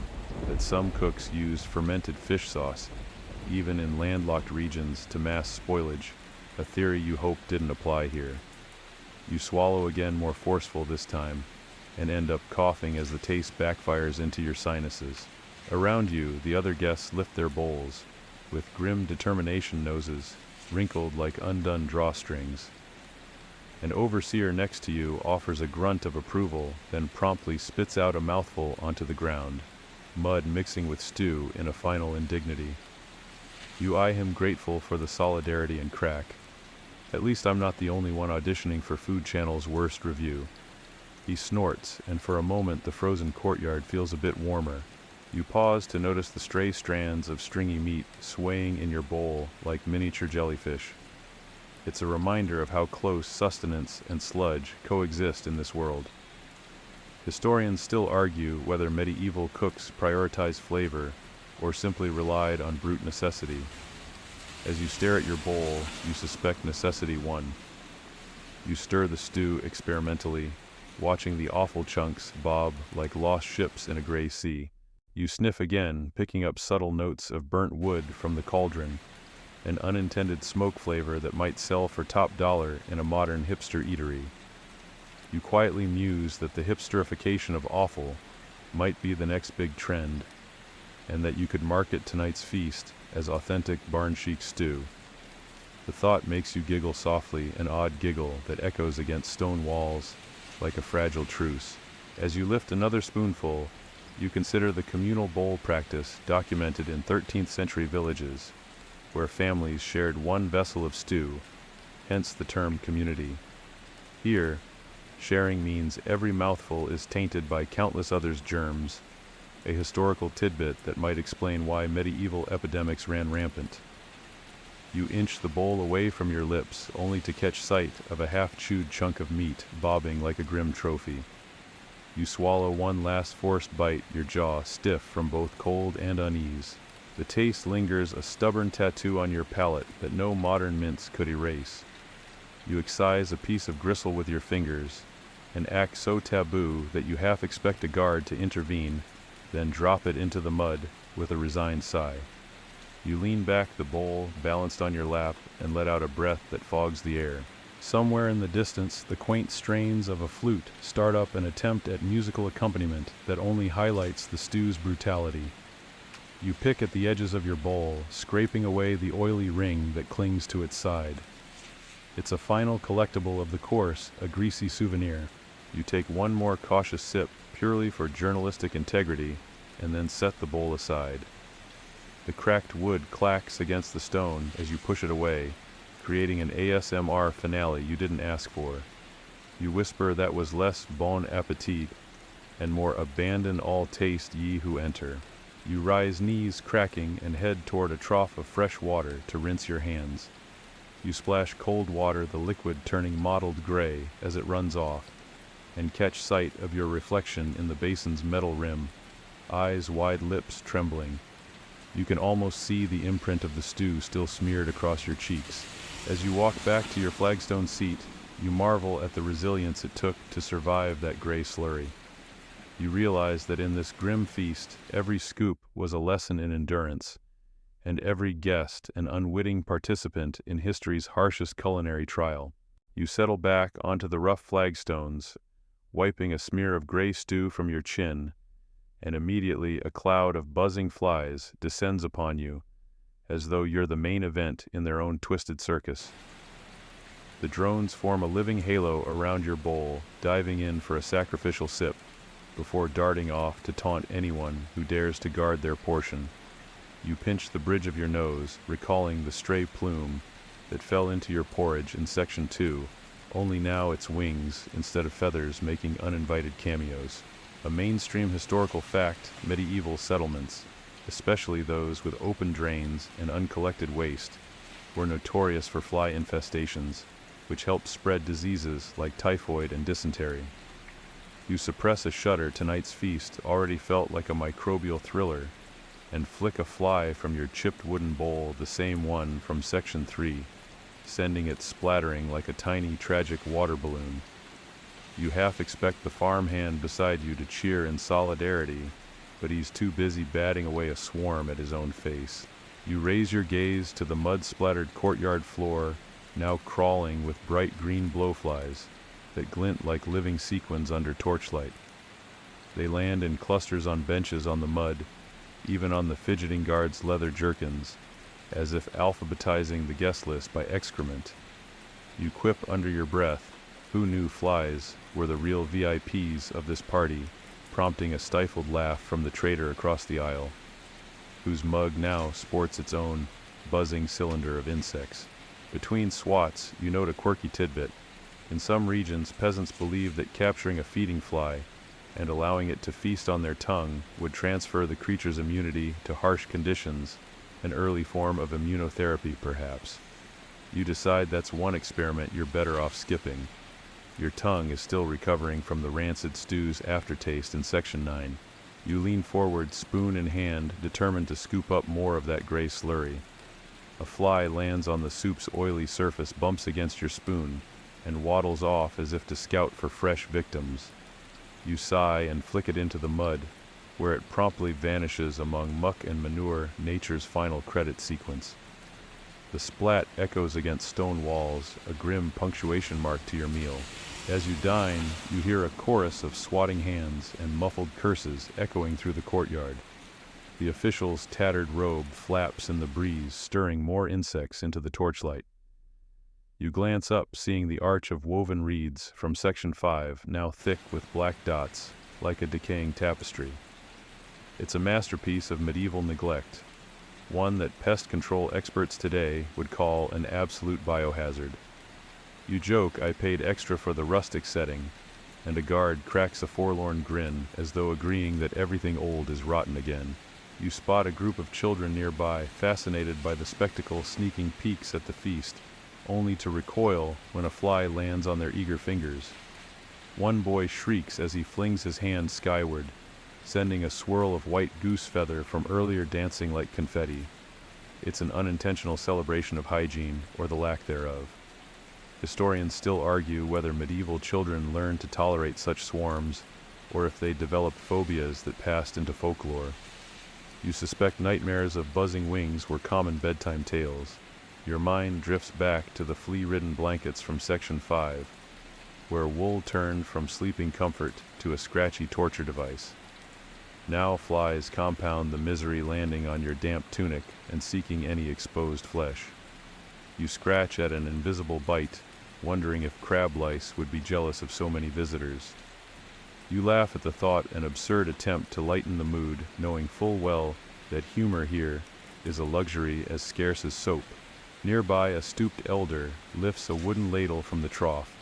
that some cooks used fermented fish sauce, even in landlocked regions, to mask spoilage, a theory you hope didn't apply here. You swallow again, more forceful this time, and end up coughing as the taste backfires into your sinuses. Around you, the other guests lift their bowls, with grim determination noses wrinkled like undone drawstrings. An overseer next to you offers a grunt of approval, then promptly spits out a mouthful onto the ground, mud mixing with stew in a final indignity. You eye him, grateful for the solidarity and crack. At least I'm not the only one auditioning for Food Channel's worst review. He snorts, and for a moment the frozen courtyard feels a bit warmer. You pause to notice the stray strands of stringy meat swaying in your bowl like miniature jellyfish. It's a reminder of how close sustenance and sludge coexist in this world. Historians still argue whether medieval cooks prioritized flavor or simply relied on brute necessity. As you stare at your bowl, you suspect necessity won. You stir the stew experimentally, watching the awful chunks bob like lost ships in a gray sea. You sniff again, picking up subtle notes of burnt wood from the cauldron, an unintended smoke flavor that might sell for top dollar in a modern hipster eatery. You quietly muse that the hipsterification of offal might be the next big trend, and that you could market tonight's feast as authentic barn chic stew. The thought makes you giggle softly, an odd giggle that echoes against stone walls like a fragile truce. As you lift another spoonful, you consider the communal bowl practice documented in 13th century villages, where families shared one vessel of stew, hence the term community. Here, sharing means every mouthful is tainted by countless others' germs, a historical tidbit that might explain why medieval epidemics ran rampant. You inch the bowl away from your lips, only to catch sight of a half-chewed chunk of meat bobbing like a grim trophy. You swallow one last forced bite, your jaw stiff from both cold and unease. The taste lingers, a stubborn tattoo on your palate that no modern mince could erase. You excise a piece of gristle with your fingers, an act so taboo that you half expect a guard to intervene, then drop it into the mud with a resigned sigh. You lean back the bowl, balanced on your lap, and let out a breath that fogs the air. Somewhere in the distance, the quaint strains of a flute start up an attempt at musical accompaniment that only highlights the stew's brutality. You pick at the edges of your bowl, scraping away the oily ring that clings to its side. It's a final collectible of the course, a greasy souvenir. You take one more cautious sip, purely for journalistic integrity, and then set the bowl aside. The cracked wood clacks against the stone as you push it away, creating an ASMR finale you didn't ask for. You whisper that was less bon appetit and more abandon all taste ye who enter. You rise, knees cracking, and head toward a trough of fresh water to rinse your hands. You splash cold water, the liquid turning mottled gray as it runs off, and catch sight of your reflection in the basin's metal rim, eyes wide, lips trembling. You can almost see the imprint of the stew still smeared across your cheeks. As you walk back to your flagstone seat, you marvel at the resilience it took to survive that gray slurry. You realize that in this grim feast, every scoop was a lesson in endurance, and every guest an unwitting participant in history's harshest culinary trial. You settle back onto the rough flagstones, wiping a smear of gray stew from your chin, and immediately a cloud of buzzing flies descends upon you, as though you're the main event in their own twisted circus. The drones form a living halo around your bowl, diving in for a sacrificial sip, before darting off to taunt anyone who dares to guard their portion. You pinch the bridge of your nose, recalling the stray plume that fell into your porridge in Section 2, only now its wings, instead of feathers, making uninvited cameos. A mainstream historical fact, medieval settlements, especially those with open drains and uncollected waste, were notorious for fly infestations, which helped spread diseases like typhoid and dysentery. You suppress a shudder. Tonight's feast already felt like a microbial thriller, and flick a fly from your chipped wooden bowl, the same one from Section 3, sending it splattering like a tiny, tragic water balloon. You half expect the farmhand beside you to cheer in solidarity, but he's too busy batting away a swarm at his own face. You raise your gaze to the mud-splattered courtyard floor, now crawling with bright green blowflies that glint like living sequins under torchlight. They land in clusters on benches on the mud, even on the fidgeting guards' leather jerkins, as if alphabetizing the guest list by excrement. You quip under your breath, who knew flies were the real VIPs of this party, prompting a stifled laugh from the trader across the aisle, whose mug now sports its own buzzing cylinder of insects. Between swats, you note a quirky tidbit. In some regions, peasants believe that capturing a feeding fly and allowing it to feast on their tongue would transfer the creature's immunity to harsh conditions, an early form of immunotherapy perhaps. You decide that's one experiment you're better off skipping. Your tongue is still recovering from the rancid stew's aftertaste in Section 9. You lean forward, spoon in hand, determined to scoop up more of that gray slurry. A fly lands on the soup's oily surface, bumps against your spoon, and waddles off as if to scout for fresh victims. You sigh and flick it into the mud, where it promptly vanishes among muck and manure, nature's final credit sequence. The splat echoes against stone walls, a grim punctuation mark to your meal. As you dine, you hear a chorus of swatting hands and muffled curses echoing through the courtyard. The official's tattered robe flaps in the breeze, stirring more insects into the torchlight. You glance up, seeing the arch of woven reeds from Section 5, now thick with black dots, like a decaying tapestry. It's a masterpiece of medieval neglect, one that pest control experts today would call an absolute biohazard. You joke I paid extra for the rustic setting, and a guard cracks a forlorn grin as though agreeing that everything old is rotten again. You spot a group of children nearby, fascinated by the spectacle, sneaking peeks at the feast, only to recoil when a fly lands on their eager fingers. One boy shrieks as he flings his hand skyward, sending a swirl of white goose feather from earlier dancing like confetti. It's an unintentional celebration of hygiene, or the lack thereof. Historians still argue whether medieval children learned to tolerate such swarms, or if they developed phobias that passed into folklore. You suspect nightmares of buzzing wings were common bedtime tales. Your mind drifts back to the flea-ridden blankets from Section 5, where wool turned from sleeping comfort to a scratchy torture device. Now flies compound the misery, landing on your damp tunic and seeking any exposed flesh. You scratch at an invisible bite, wondering if crab lice would be jealous of so many visitors. You laugh at the thought, an absurd attempt to lighten the mood, knowing full well that humor here is a luxury as scarce as soap. Nearby, a stooped elder lifts a wooden ladle from the trough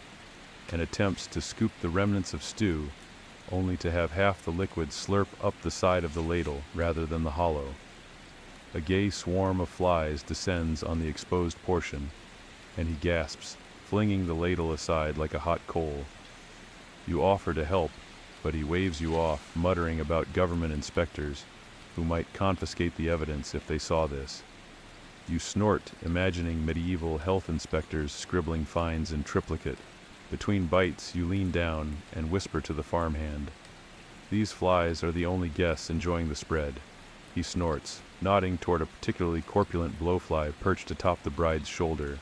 and attempts to scoop the remnants of stew, only to have half the liquid slurp up the side of the ladle rather than the hollow. A gay swarm of flies descends on the exposed portion, and he gasps, flinging the ladle aside like a hot coal. You offer to help, but he waves you off, muttering about government inspectors who might confiscate the evidence if they saw this. You snort, imagining medieval health inspectors scribbling fines in triplicate. Between bites, you lean down and whisper to the farmhand. These flies are the only guests enjoying the spread. He snorts, nodding toward a particularly corpulent blowfly perched atop the bride's shoulder.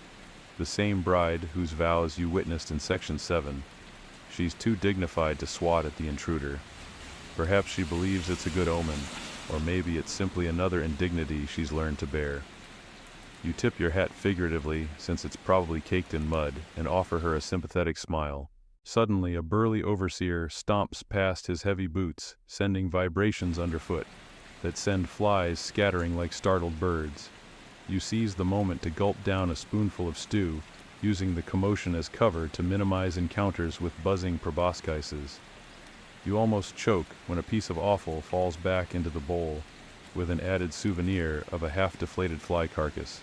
The same bride whose vows you witnessed in Section 7. She's too dignified to swat at the intruder. Perhaps she believes it's a good omen, or maybe it's simply another indignity she's learned to bear. You tip your hat figuratively, since it's probably caked in mud, and offer her a sympathetic smile. Suddenly, a burly overseer stomps past his heavy boots, sending vibrations underfoot that send flies scattering like startled birds. You seize the moment to gulp down a spoonful of stew, using the commotion as cover to minimize encounters with buzzing proboscises. You almost choke when a piece of offal falls back into the bowl, with an added souvenir of a half-deflated fly carcass.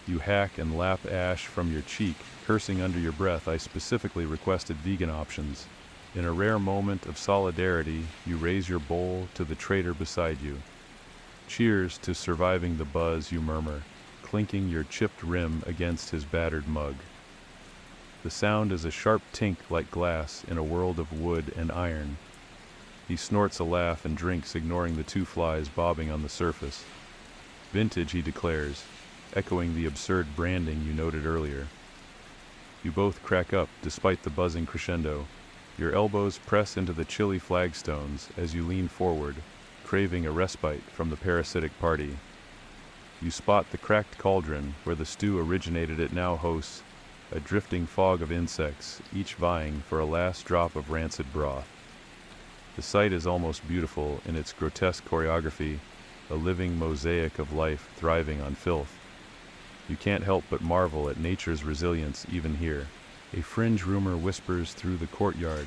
You hack and lap ash from your cheek, cursing under your breath, "I specifically requested vegan options." In a rare moment of solidarity, you raise your bowl to the traitor beside you. "Cheers to surviving the buzz," you murmur, clinking your chipped rim against his battered mug. The sound is a sharp tink like glass in a world of wood and iron. He snorts a laugh and drinks, ignoring the two flies bobbing on the surface. "Vintage," he declares, echoing the absurd branding you noted earlier. You both crack up, despite the buzzing crescendo. Your elbows press into the chilly flagstones as you lean forward, craving a respite from the parasitic party. You spot the cracked cauldron where the stew originated. It now hosts a drifting fog of insects, each vying for a last drop of rancid broth. The sight is almost beautiful in its grotesque choreography, a living mosaic of life thriving on filth. You can't help but marvel at nature's resilience even here. A fringe rumor whispers through the courtyard.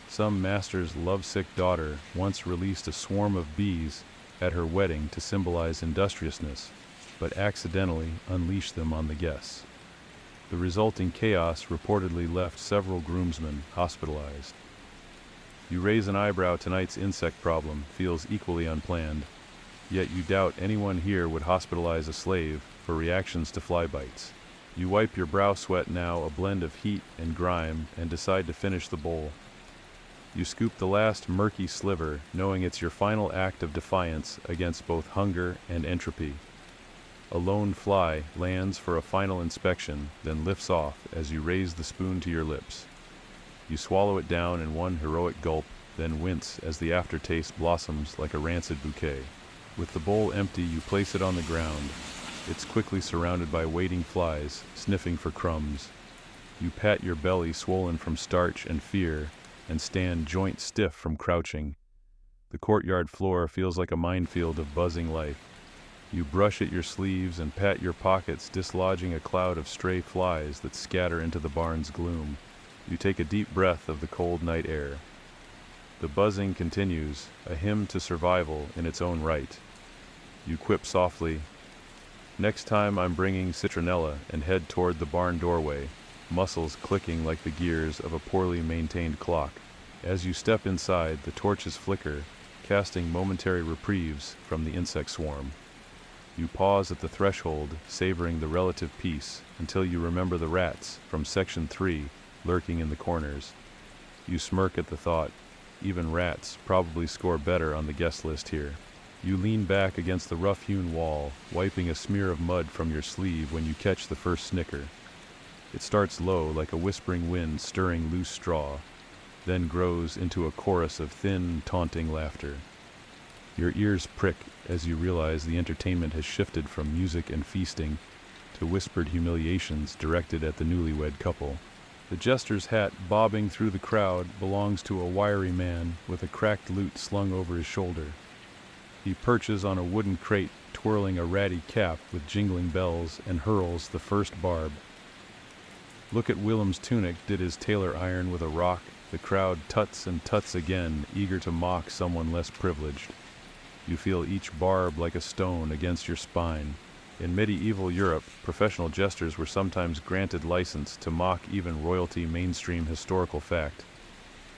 Some master's lovesick daughter once released a swarm of bees at her wedding to symbolize industriousness, but accidentally unleashed them on the guests. The resulting chaos reportedly left several groomsmen hospitalized. You raise an eyebrow. Tonight's insect problem feels equally unplanned, yet you doubt anyone here would hospitalize a slave for reactions to fly bites. You wipe your brow sweat, now a blend of heat and grime, and decide to finish the bowl. You scoop the last murky sliver, knowing it's your final act of defiance against both hunger and entropy. A lone fly lands for a final inspection, then lifts off as you raise the spoon to your lips. You swallow it down in one heroic gulp, then wince as the aftertaste blossoms like a rancid bouquet. With the bowl empty, you place it on the ground. It's quickly surrounded by waiting flies, sniffing for crumbs. You pat your belly, swollen from starch and fear, and stand joint stiff from crouching. The courtyard floor feels like a minefield of buzzing life. You brush at your sleeves and pat your pockets, dislodging a cloud of stray flies that scatter into the barn's gloom. You take a deep breath of the cold night air. The buzzing continues, a hymn to survival in its own right. You quip softly, "Next time I'm bringing citronella," and head toward the barn doorway, muscles clicking like the gears of a poorly maintained clock. As you step inside, the torches flicker, casting momentary reprieves from the insect swarm. You pause at the threshold, savoring the relative peace, until you remember the rats from Section 3 lurking in the corners. You smirk at the thought. Even rats probably score better on the guest list here. You lean back against the rough-hewn wall, wiping a smear of mud from your sleeve when you catch the first snicker. It starts low, like a whispering wind stirring loose straw, then grows into a chorus of thin, taunting laughter. Your ears prick as you realize the entertainment has shifted from music and feasting to whispered humiliations directed at the newlywed couple. The jester's hat bobbing through the crowd belongs to a wiry man with a cracked lute slung over his shoulder. He perches on a wooden crate, twirling a ratty cap with jingling bells, and hurls the first barb. Look at Willem's tunic did his tailor iron with a rock. The crowd tuts and tuts again, eager to mock someone less privileged. You feel each barb like a stone against your spine. In medieval Europe, professional jesters were sometimes granted license to mock even royalty mainstream historical fact.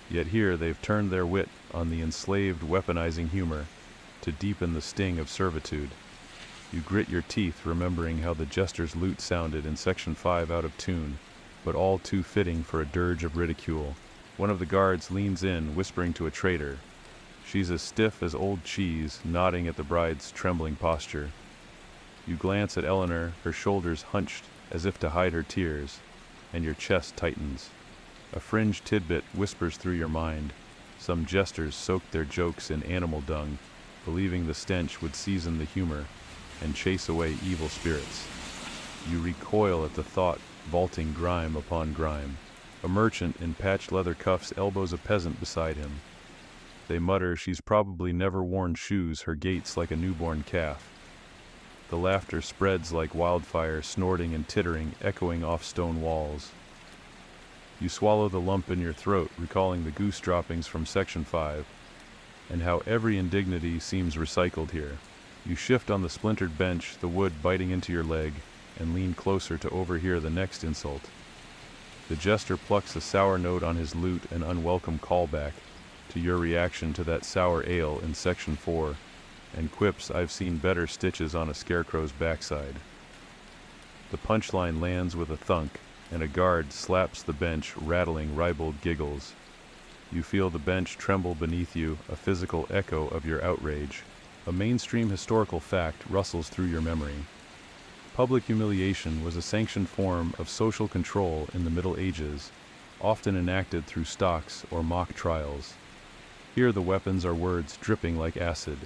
Yet here they've turned their wit on the enslaved weaponizing humor to deepen the sting of servitude. You grit your teeth remembering how the jester's lute sounded in Section 5 out of tune, but all too fitting for a dirge of ridicule. One of the guards leans in, whispering to a traitor. She's as stiff as old cheese, nodding at the bride's trembling posture. You glance at Eleanor, her shoulders hunched as if to hide her tears, and your chest tightens. A fringe tidbit whispers through your mind. Some jesters soaked their jokes in animal dung, believing the stench would season the humor and chase away evil spirits. You recoil at the thought, vaulting grime upon grime. A merchant in patched leather cuffs elbows a peasant beside him. They mutter she's probably never worn shoes, her gait's like a newborn calf. The laughter spreads like wildfire, snorting and tittering, echoing off stone walls. You swallow the lump in your throat, recalling the goose droppings from Section 5, and how every indignity seems recycled here. You shift on the splintered bench, the wood biting into your leg, and lean closer to overhear the next insult. The jester plucks a sour note on his lute, an unwelcome callback to your reaction to that sour ale in Section 4, and quips, "I've seen better stitches on a scarecrow's backside." The punchline lands with a thunk, and a guard slaps the bench, rattling ribald giggles. You feel the bench tremble beneath you, a physical echo of your outrage. A mainstream historical fact rustles through your memory. Public humiliation was a sanctioned form of social control in the Middle Ages, often enacted through stocks or mock trials. Here the weapons are words dripping like acid.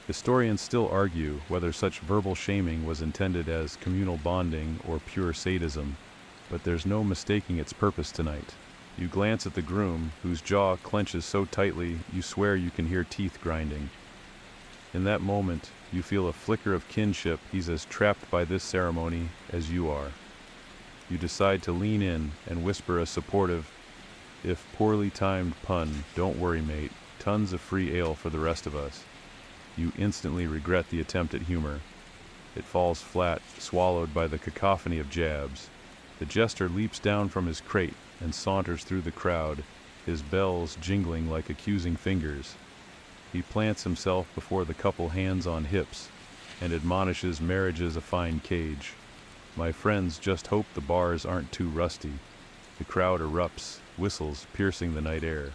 Historians still argue whether such verbal shaming was intended as communal bonding or pure sadism, but there's no mistaking its purpose tonight. You glance at the groom, whose jaw clenches so tightly you swear you can hear teeth grinding. In that moment, you feel a flicker of kinship. He's as trapped by this ceremony as you are. You decide to lean in and whisper a supportive, if poorly timed pun, "Don't worry, mate, tons of free ale for the rest of us." You instantly regret the attempt at humor. It falls flat, swallowed by the cacophony of jabs. The jester leaps down from his crate and saunters through the crowd, his bells jingling like accusing fingers. He plants himself before the couple, hands on hips, and admonishes marriage is a fine cage. My friends just hope the bars aren't too rusty. The crowd erupts, whistles piercing the night air.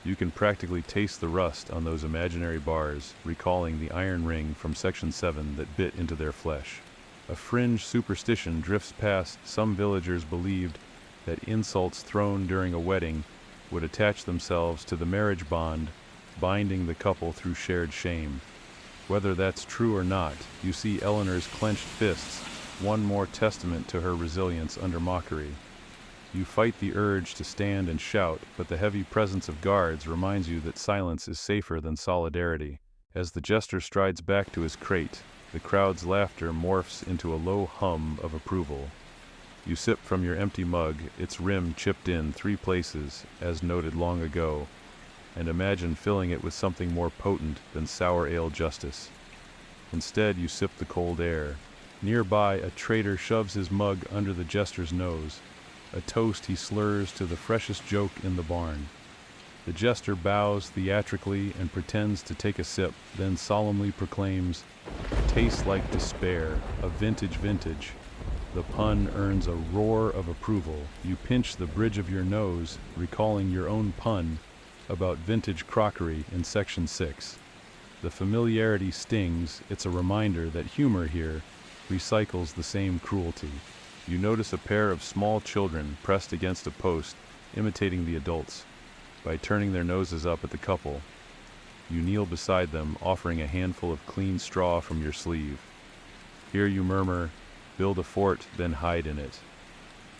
You can practically taste the rust on those imaginary bars, recalling the iron ring from Section 7 that bit into their flesh. A fringe superstition drifts past. Some villagers believed that insults thrown during a wedding would attach themselves to the marriage bond, binding the couple through shared shame. Whether that's true or not, you see Eleanor's clenched fists, one more testament to her resilience under mockery. You fight the urge to stand and shout, but the heavy presence of guards reminds you that silence is safer than solidarity. As the jester strides back to his crate, the crowd's laughter morphs into a low hum of approval. You sip from your empty mug, its rim chipped in 3 places, as noted long ago, and imagine filling it with something more potent than sour ale justice. Instead, you sip the cold air. Nearby, a traitor shoves his mug under the jester's nose, a toast he slurs to the freshest joke in the barn. The jester bows theatrically and pretends to take a sip, then solemnly proclaims, "Tastes like despair, a vintage." The pun earns a roar of approval. You pinch the bridge of your nose, recalling your own pun about vintage crockery in Section 6. The familiarity stings. It's a reminder that humor here recycles the same cruelty. You notice a pair of small children pressed against a post, imitating the adults. By turning their noses up at the couple, you kneel beside them, offering a handful of clean straw from your sleeve. Here you murmur, "Build a fort, then hide in it."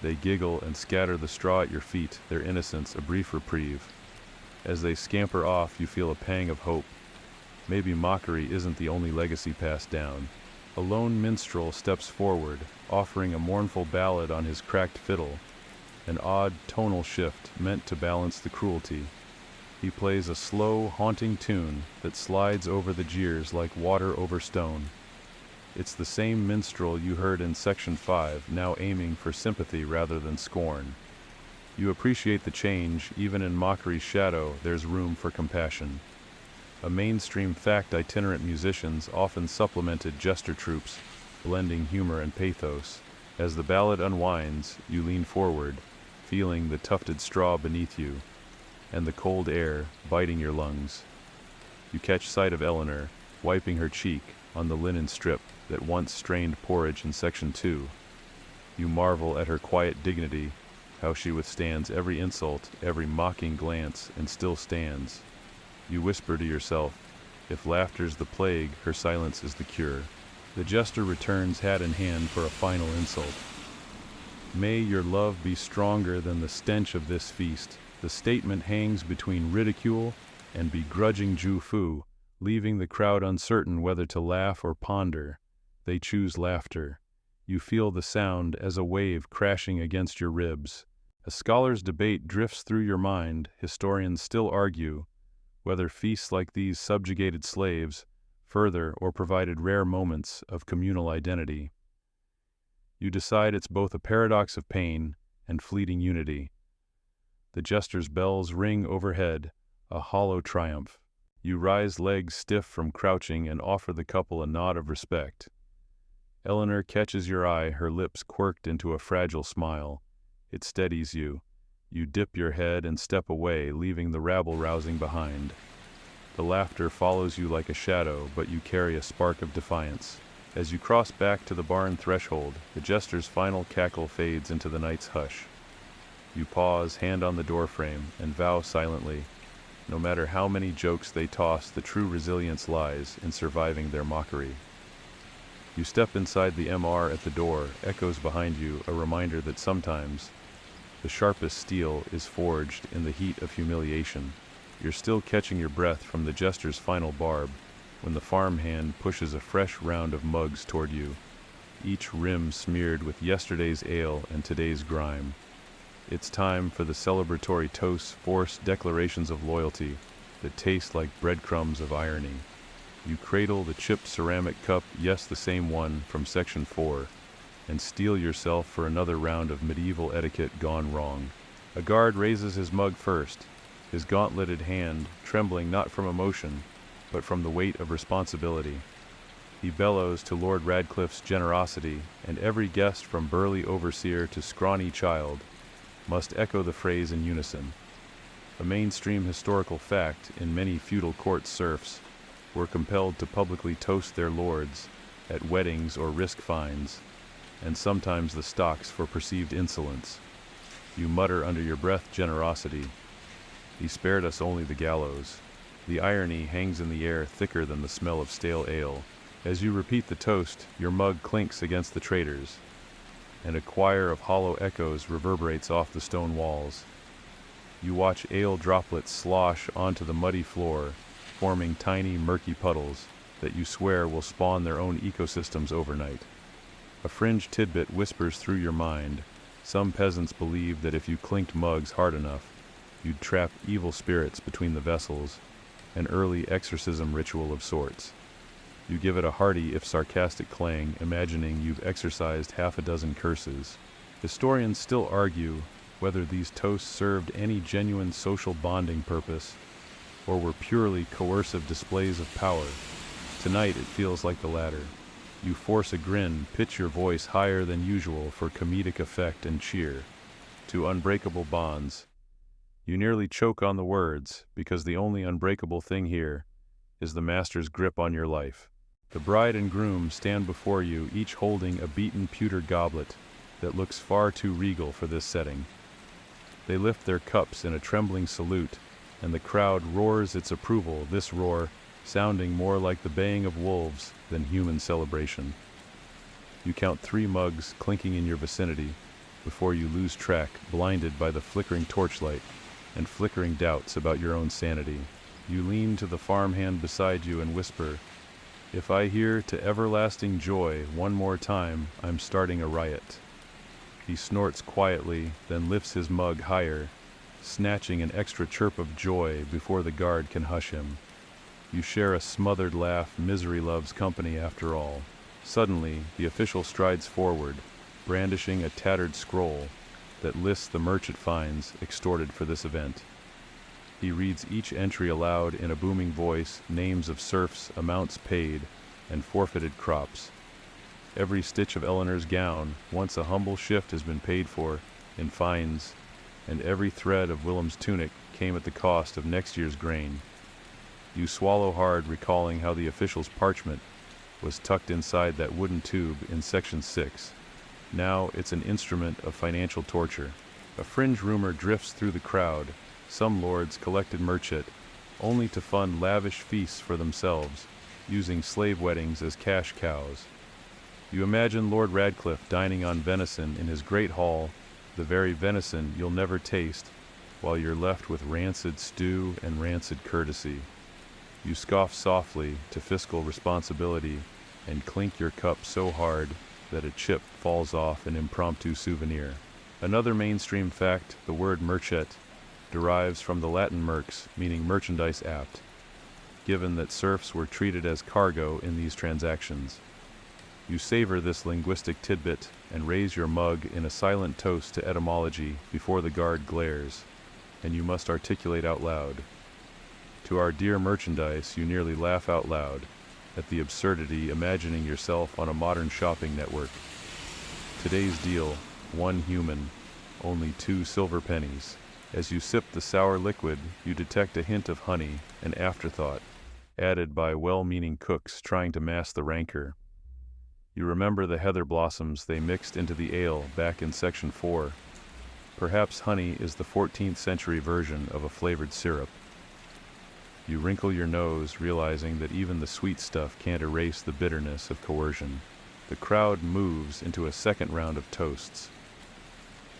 They giggle and scatter the straw at your feet, their innocence a brief reprieve. As they scamper off, you feel a pang of hope. Maybe mockery isn't the only legacy passed down. A lone minstrel steps forward, offering a mournful ballad on his cracked fiddle, an odd tonal shift meant to balance the cruelty. He plays a slow, haunting tune that slides over the jeers like water over stone. It's the same minstrel you heard in Section 5, now aiming for sympathy rather than scorn. You appreciate the change. Even in mockery's shadow, there's room for compassion. A mainstream fact, itinerant musicians often supplemented jester troupes, blending humor and pathos. As the ballad unwinds, you lean forward, feeling the tufted straw beneath you, and the cold air biting your lungs. You catch sight of Eleanor, wiping her cheek on the linen strip that once strained porridge in Section 2. You marvel at her quiet dignity, how she withstands every insult, every mocking glance, and still stands. You whisper to yourself, if laughter's the plague, her silence is the cure. The jester returns hat in hand for a final insult. May your love be stronger than the stench of this feast. The statement hangs between ridicule and begrudging Ju-fu, leaving the crowd uncertain whether to laugh or ponder. They choose laughter. You feel the sound as a wave crashing against your ribs. A scholar's debate drifts through your mind. Historians still argue whether feasts like these subjugated slaves further or provided rare moments of communal identity. You decide it's both a paradox of pain and fleeting unity. The jester's bells ring overhead, a hollow triumph. You rise, legs stiff from crouching, and offer the couple a nod of respect. Eleanor catches your eye, her lips quirked into a fragile smile. It steadies you. You dip your head and step away, leaving the rabble-rousing behind. The laughter follows you like a shadow, but you carry a spark of defiance. As you cross back to the barn threshold, the jester's final cackle fades into the night's hush. You pause, hand on the doorframe, and vow silently, no matter how many jokes they toss, the true resilience lies in surviving their mockery. You step inside the MR at the door, echoes behind you, a reminder that sometimes the sharpest steel is forged in the heat of humiliation. You're still catching your breath from the jester's final barb when the farmhand pushes a fresh round of mugs toward you, each rim smeared with yesterday's ale and today's grime. It's time for the celebratory toasts, forced declarations of loyalty that taste like breadcrumbs of irony. You cradle the chipped ceramic cup, yes, the same one from Section 4, and steel yourself for another round of medieval etiquette gone wrong. A guard raises his mug first, his gauntleted hand trembling not from emotion, but from the weight of responsibility. He bellows to Lord Radcliffe's generosity, and every guest from burly overseer to scrawny child must echo the phrase in unison. A mainstream historical fact, in many feudal court serfs were compelled to publicly toast their lords at weddings or risk fines, and sometimes the stocks for perceived insolence. You mutter under your breath, generosity. He spared us only the gallows. The irony hangs in the air thicker than the smell of stale ale. As you repeat the toast, your mug clinks against the traitors, and a choir of hollow echoes reverberates off the stone walls. You watch ale droplets slosh onto the muddy floor, forming tiny, murky puddles that you swear will spawn their own ecosystems overnight. A fringe tidbit whispers through your mind. Some peasants believed that if you clinked mugs hard enough, you'd trap evil spirits between the vessels, an early exorcism ritual of sorts. You give it a hearty, if sarcastic clang, imagining you've exorcised half a dozen curses. Historians still argue whether these toasts served any genuine social bonding purpose, or were purely coercive displays of power. Tonight it feels like the latter. You force a grin, pitch your voice higher than usual for comedic effect and cheer. To unbreakable bonds. You nearly choke on the words, because the only unbreakable thing here is the master's grip on your life. The bride and groom stand before you, each holding a beaten pewter goblet that looks far too regal for this setting. They lift their cups in a trembling salute, and the crowd roars its approval, this roar sounding more like the baying of wolves than human celebration. You count 3 mugs clinking in your vicinity before you lose track, blinded by the flickering torchlight and flickering doubts about your own sanity. You lean to the farmhand beside you and whisper, "If I hear 'to everlasting joy' one more time, I'm starting a riot." He snorts quietly, then lifts his mug higher, snatching an extra chirp of joy before the guard can hush him. You share a smothered laugh. Misery loves company after all. Suddenly, the official strides forward, brandishing a tattered scroll that lists the merchant fines extorted for this event. He reads each entry aloud in a booming voice, names of serfs, amounts paid, and forfeited crops. Every stitch of Eleanor's gown, once a humble shift, has been paid for in fines, and every thread of Willem's tunic came at the cost of next year's grain. You swallow hard, recalling how the official's parchment was tucked inside that wooden tube in Section 6. Now it's an instrument of financial torture. A fringe rumor drifts through the crowd. Some lords collected merchant only to fund lavish feasts for themselves, using slave weddings as cash cows. You imagine Lord Radcliffe dining on venison in his great hall, the very venison you'll never taste, while you're left with rancid stew and rancid courtesy. You scoff softly to fiscal responsibility and clink your cup so hard that a chip falls off an impromptu souvenir. Another mainstream fact, the word merchant derives from the Latin merx, meaning merchandise apt, given that serfs were treated as cargo in these transactions. You savor this linguistic tidbit and raise your mug in a silent toast to etymology before the guard glares, and you must articulate out loud. To our dear merchandise, you nearly laugh out loud at the absurdity, imagining yourself on a modern shopping network. Today's deal, 1 human, only 2 silver pennies. As you sip the sour liquid, you detect a hint of honey, an afterthought, added by well-meaning cooks trying to mask the rancor. You remember the heather blossoms they mixed into the ale back in Section 4. Perhaps honey is the 14th century version of a flavored syrup. You wrinkle your nose, realizing that even the sweet stuff can't erase the bitterness of coercion. The crowd moves into a second round of toasts.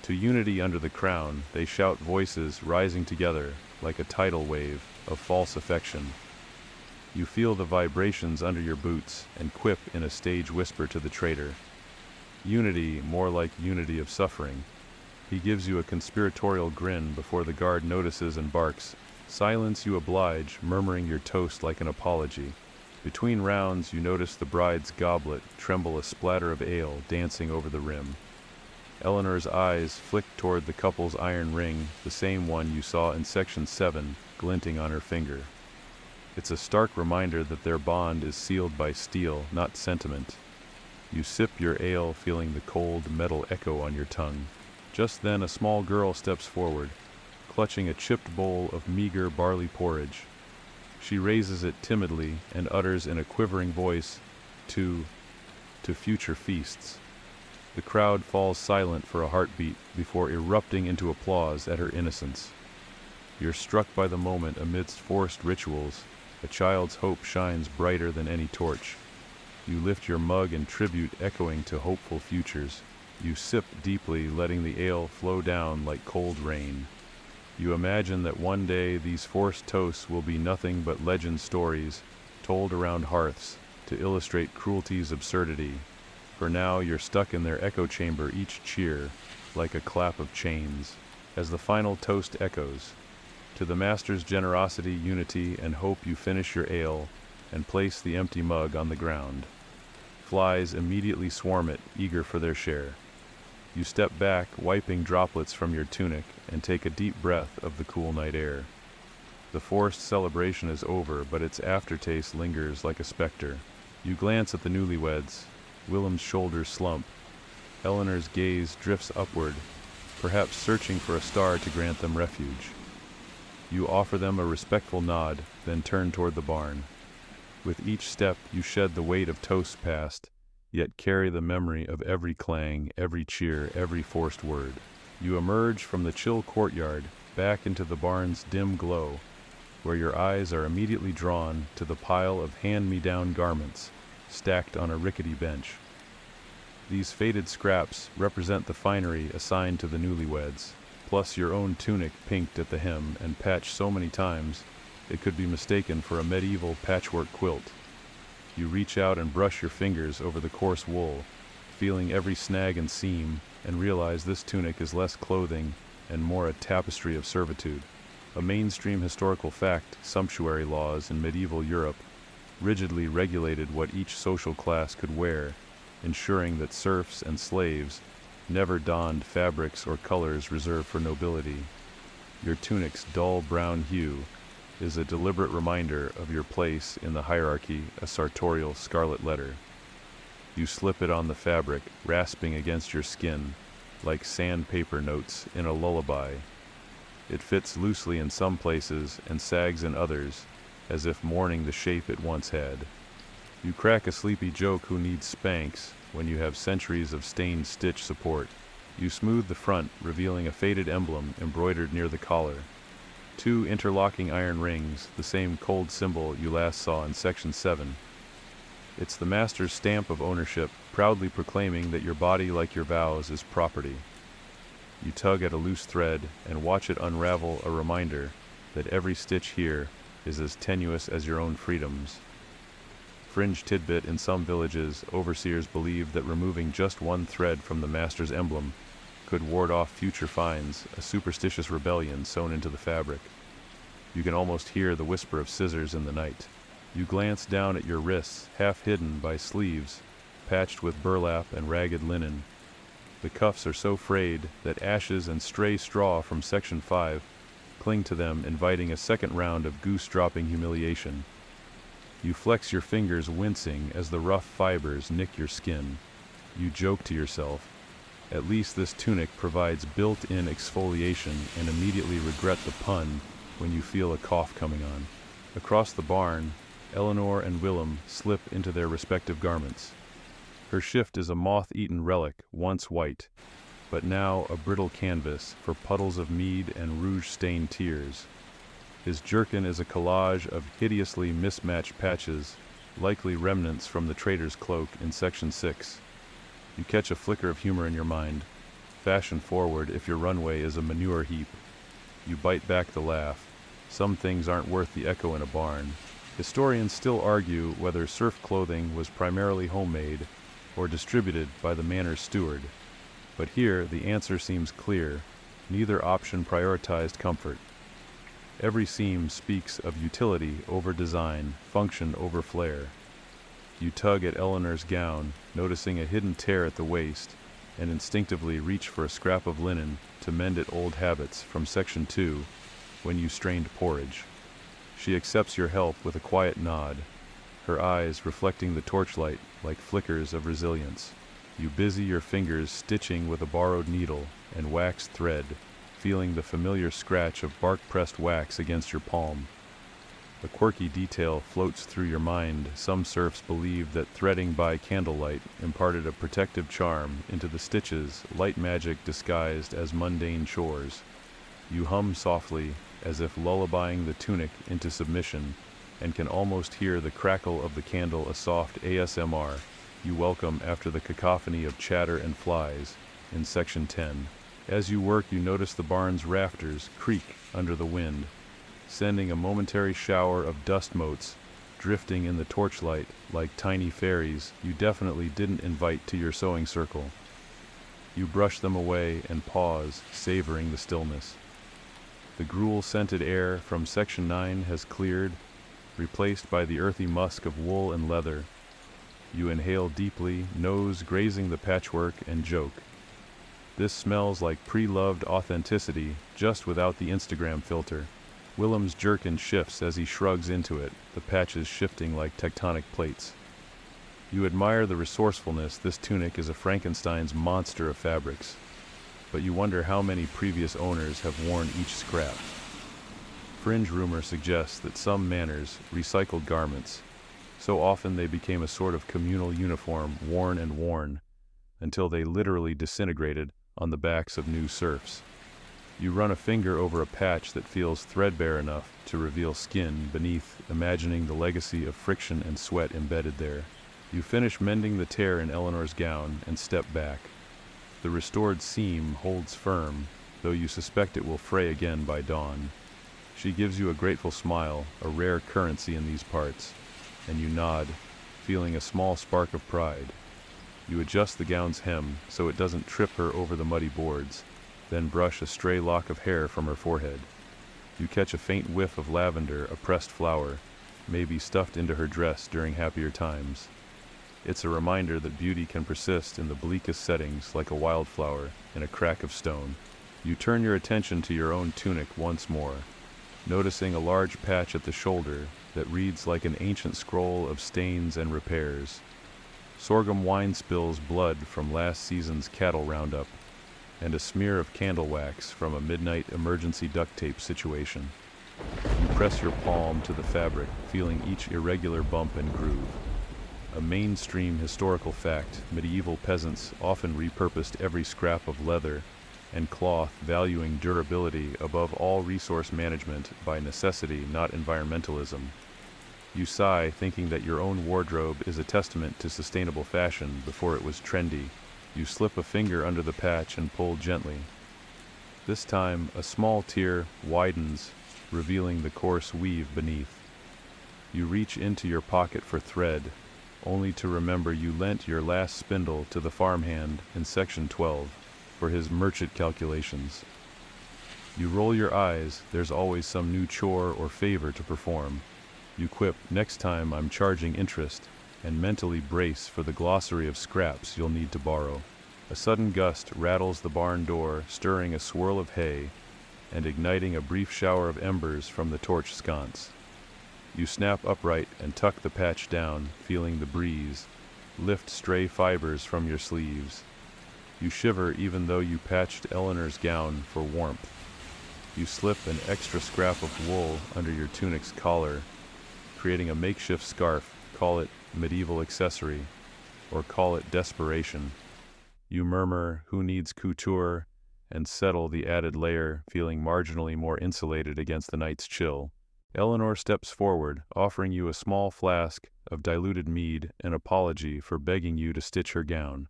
To unity under the crown, they shout, voices rising together like a tidal wave of false affection. You feel the vibrations under your boots and quip in a stage whisper to the traitor. Unity, more like unity of suffering. He gives you a conspiratorial grin before the guard notices and barks. Silence you oblige, murmuring your toast like an apology. Between rounds, you notice the bride's goblet tremble, a splatter of ale dancing over the rim. Eleanor's eyes flick toward the couple's iron ring, the same one you saw in Section 7, glinting on her finger. It's a stark reminder that their bond is sealed by steel, not sentiment. You sip your ale, feeling the cold metal echo on your tongue. Just then a small girl steps forward, clutching a chipped bowl of meager barley porridge. She raises it timidly and utters in a quivering voice, to future feasts. The crowd falls silent for a heartbeat before erupting into applause at her innocence. You're struck by the moment amidst forced rituals. A child's hope shines brighter than any torch. You lift your mug in tribute, echoing to hopeful futures. You sip deeply, letting the ale flow down like cold rain. You imagine that one day these forced toasts will be nothing but legend stories told around hearths to illustrate cruelty's absurdity. For now you're stuck in their echo chamber, each cheer like a clap of chains. As the final toast echoes, to the master's generosity, unity, and hope, you finish your ale and place the empty mug on the ground. Flies immediately swarm it, eager for their share. You step back, wiping droplets from your tunic, and take a deep breath of the cool night air. The forced celebration is over, but its aftertaste lingers like a specter. You glance at the newlyweds. Willem's shoulders slump. Eleanor's gaze drifts upward, perhaps searching for a star to grant them refuge. You offer them a respectful nod, then turn toward the barn. With each step you shed the weight of toast past, yet carry the memory of every clang, every cheer, every forced word. You emerge from the chill courtyard, back into the barn's dim glow, where your eyes are immediately drawn to the pile of hand-me-down garments stacked on a rickety bench. These faded scraps represent the finery assigned to the newlyweds, plus your own tunic pinked at the hem and patched so many times it could be mistaken for a medieval patchwork quilt. You reach out and brush your fingers over the coarse wool, feeling every snag and seam, and realize this tunic is less clothing and more a tapestry of servitude. A mainstream historical fact, sumptuary laws in medieval Europe rigidly regulated what each social class could wear, ensuring that serfs and slaves never donned fabrics or colors reserved for nobility. Your tunic's dull brown hue is a deliberate reminder of your place in the hierarchy, a sartorial scarlet letter. You slip it on the fabric, rasping against your skin, like sandpaper notes in a lullaby. It fits loosely in some places and sags in others, as if mourning the shape it once had. You crack a sleepy joke who needs Spanx when you have centuries of stained stitch support. You smooth the front, revealing a faded emblem embroidered near the collar. 2 interlocking iron rings, the same cold symbol you last saw in Section 7. It's the master's stamp of ownership, proudly proclaiming that your body, like your vows, is property. You tug at a loose thread and watch it unravel, a reminder that every stitch here is as tenuous as your own freedoms. Fringe tidbit: in some villages, overseers believed that removing just one thread from the master's emblem could ward off future fines, a superstitious rebellion sewn into the fabric. You can almost hear the whisper of scissors in the night. You glance down at your wrists, half hidden by sleeves, patched with burlap and ragged linen. The cuffs are so frayed that ashes and stray straw from Section 5 cling to them, inviting a second round of goose-dropping humiliation. You flex your fingers, wincing as the rough fibers nick your skin. You joke to yourself, at least this tunic provides built-in exfoliation, and immediately regret the pun when you feel a cough coming on. Across the barn, Eleanor and Willem slip into their respective garments. Her shift is a moth-eaten relic, once white, but now a brittle canvas for puddles of mead and rouge-stained tears. His jerkin is a collage of hideously mismatched patches, likely remnants from the trader's cloak in Section 6. You catch a flicker of humor in your mind, fashion forward if your runway is a manure heap. You bite back the laugh. Some things aren't worth the echo in a barn. Historians still argue whether serf clothing was primarily homemade or distributed by the manor's steward. But here, the answer seems clear. Neither option prioritized comfort. Every seam speaks of utility over design, function over flair. You tug at Eleanor's gown, noticing a hidden tear at the waist, and instinctively reach for a scrap of linen to mend it. Old habits from Section 2, when you strained porridge. She accepts your help with a quiet nod, her eyes reflecting the torchlight like flickers of resilience. You busy your fingers stitching with a borrowed needle and waxed thread, feeling the familiar scratch of bark-pressed wax against your palm. A quirky detail floats through your mind. Some serfs believed that threading by candlelight imparted a protective charm into the stitches, light magic disguised as mundane chores. You hum softly, as if lullabying the tunic into submission, and can almost hear the crackle of the candle, a soft ASMR you welcome after the cacophony of chatter and flies in Section 10. As you work, you notice the barn's rafters creak under the wind, sending a momentary shower of dust motes drifting in the torchlight like tiny fairies you definitely didn't invite to your sewing circle. You brush them away and pause, savoring the stillness. The gruel-scented air from Section 9 has cleared, replaced by the earthy musk of wool and leather. You inhale deeply, nose grazing the patchwork, and joke. This smells like pre-loved authenticity, just without the Instagram filter. Willem's jerkin shifts as he shrugs into it, the patches shifting like tectonic plates. You admire the resourcefulness. This tunic is a Frankenstein's monster of fabrics, but you wonder how many previous owners have worn each scrap. Fringe rumor suggests that some manors recycled garments, So often they became a sort of communal uniform, worn and worn, until they literally disintegrated on the backs of new serfs. You run a finger over a patch that feels threadbare enough to reveal skin beneath, imagining the legacy of friction and sweat embedded there. You finish mending the tear in Eleanor's gown and step back. The restored seam holds firm, though you suspect it will fray again by dawn. She gives you a grateful smile, a rare currency in these parts, and you nod, feeling a small spark of pride. You adjust the gown's hem so it doesn't trip her over the muddy boards, then brush a stray lock of hair from her forehead. You catch a faint whiff of lavender, a pressed flower, maybe stuffed into her dress during happier times. It's a reminder that beauty can persist in the bleakest settings like a wildflower in a crack of stone. You turn your attention to your own tunic once more, noticing a large patch at the shoulder that reads like an ancient scroll of stains and repairs. Sorghum wine spills blood from last season's cattle roundup, and a smear of candle wax from a midnight emergency duct tape situation. You press your palm to the fabric, feeling each irregular bump and groove. A mainstream historical fact, medieval peasants often repurposed every scrap of leather and cloth, valuing durability above all resource management by necessity, not environmentalism. You sigh, thinking that your own wardrobe is a testament to sustainable fashion before it was trendy. You slip a finger under the patch and pull gently. This time, a small tear widens, revealing the coarse weave beneath. You reach into your pocket for thread, only to remember you lent your last spindle to the farmhand in Section 12 for his merchant calculations. You roll your eyes, there's always some new chore or favor to perform. You quip, next time I'm charging interest, and mentally brace for the glossary of scraps you'll need to borrow. A sudden gust rattles the barn door, stirring a swirl of hay and igniting a brief shower of embers from the torch sconce. You snap upright and tuck the patch down, feeling the breeze lift stray fibers from your sleeves. You shiver even though you patched Eleanor's gown for warmth. You slip an extra scrap of wool under your tunic's collar, creating a makeshift scarf. Call it medieval accessory, or call it desperation. You murmur, who needs couture, and settle the added layer, feeling marginally more insulated against the night's chill. Eleanor steps forward, offering you a small flask of diluted mead, an apology for begging you to stitch her gown.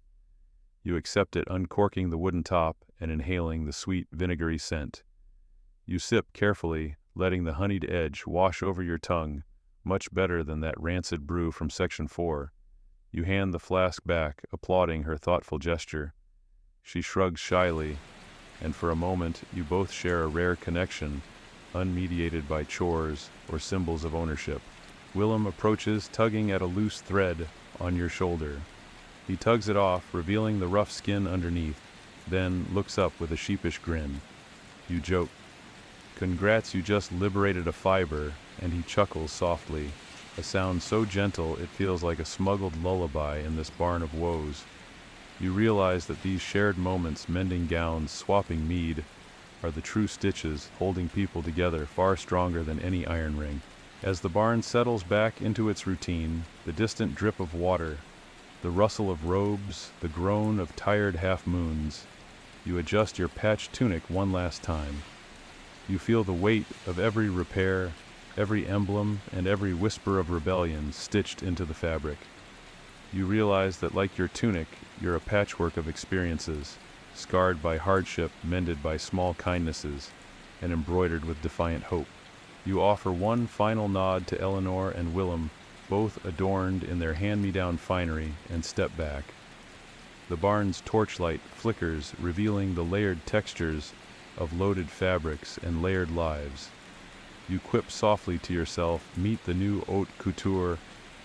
You accept it, uncorking the wooden top and inhaling the sweet, vinegary scent. You sip carefully, letting the honeyed edge wash over your tongue, much better than that rancid brew from Section 4. You hand the flask back, applauding her thoughtful gesture. She shrugs shyly, and for a moment you both share a rare connection, unmediated by chores or symbols of ownership. Willem approaches, tugging at a loose thread on your shoulder. He tugs it off, revealing the rough skin underneath, then looks up with a sheepish grin. You joke, "Congrats, you just liberated a fiber," and he chuckles softly, a sound so gentle it feels like a smuggled lullaby in this barn of woes. You realize that these shared moments, mending gowns, swapping mead, are the true stitches holding people together far stronger than any iron ring. As the barn settles back into its routine, the distant drip of water, the rustle of robes, the groan of tired half-moons, you adjust your patched tunic one last time. You feel the weight of every repair, every emblem, and every whisper of rebellion stitched into the fabric. You realize that, like your tunic, you're a patchwork of experiences, scarred by hardship, mended by small kindnesses, and embroidered with defiant hope. You offer one final nod to Eleanor and Willem, both adorned in their hand-me-down finery, and step back. The barn's torchlight flickers, revealing the layered textures of loaded fabrics and layered lives. You quip softly to yourself, meet the new haute couture,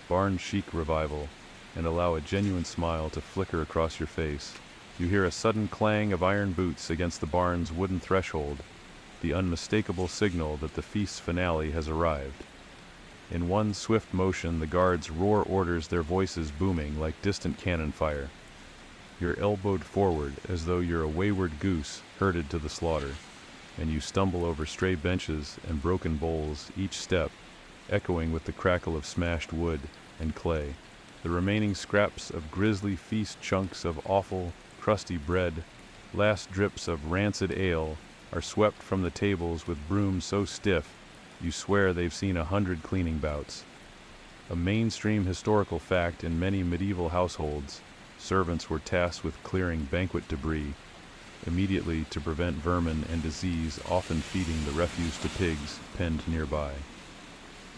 barn chic revival, and allow a genuine smile to flicker across your face. You hear a sudden clang of iron boots against the barn's wooden threshold, the unmistakable signal that the feast's finale has arrived. In one swift motion, the guards roar orders, their voices booming like distant cannon fire. You're elbowed forward as though you're a wayward goose herded to the slaughter, and you stumble over stray benches and broken bowls, each step echoing with the crackle of smashed wood and clay. The remaining scraps of grisly feast, chunks of awful, crusty bread, last drips of rancid ale, are swept from the tables with brooms so stiff you swear they've seen 100 cleaning bouts. A mainstream historical fact in many medieval households, servants were tasked with clearing banquet debris immediately to prevent vermin and disease, often feeding the refuse to pigs penned nearby.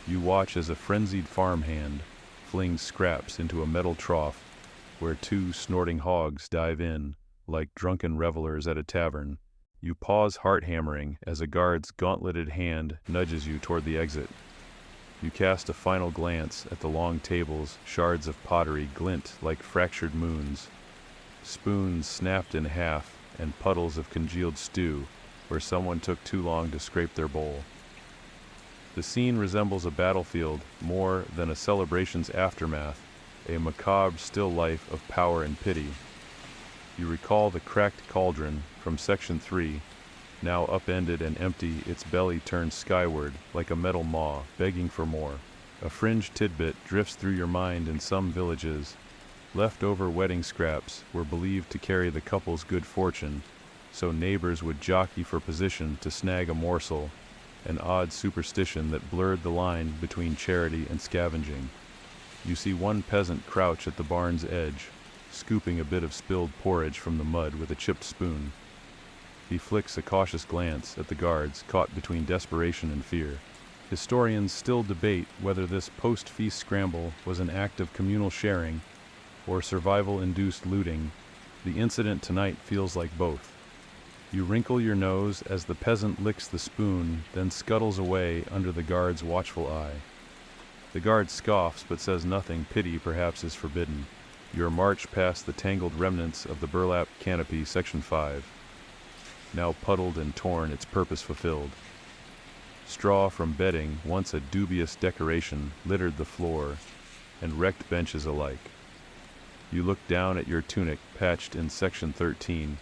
You watch as a frenzied farmhand flings scraps into a metal trough where 2 snorting hogs dive in, like drunken revelers at a tavern. You pause, heart-hammering, as a guard's gauntleted hand nudges you toward the exit. You cast a final glance at the long tables. Shards of pottery glint like fractured moons, spoons snapped in half, and puddles of congealed stew where someone took too long to scrape their bowl. The scene resembles a battlefield more than a celebration's aftermath, a macabre still life of power and pity. You recall the cracked cauldron from Section 3, now upended and empty, its belly turned skyward like a metal maw, begging for more. A fringed tidbit drifts through your mind. In some villages, leftover wedding scraps were believed to carry the couple's good fortune, so neighbors would jockey for position to snag a morsel, an odd superstition that blurred the line between charity and scavenging. You see one peasant crouch at the barn's edge, scooping a bit of spilled porridge from the mud with a chipped spoon. He flicks a cautious glance at the guards, caught between desperation and fear. Historians still debate whether this post-feast scramble was an act of communal sharing or survival-induced looting. The incident tonight feels like both. You wrinkle your nose as the peasant licks the spoon, then scuttles away under the guard's watchful eye. The guard scoffs but says nothing. Pity perhaps is forbidden. You are marched past the tangled remnants of the burlap canopy, Section 5. Now puddled and torn, its purpose fulfilled. Straw from bedding, once a dubious decoration, littered the floor, and wrecked benches alike. You look down at your tunic, patched in Section 13,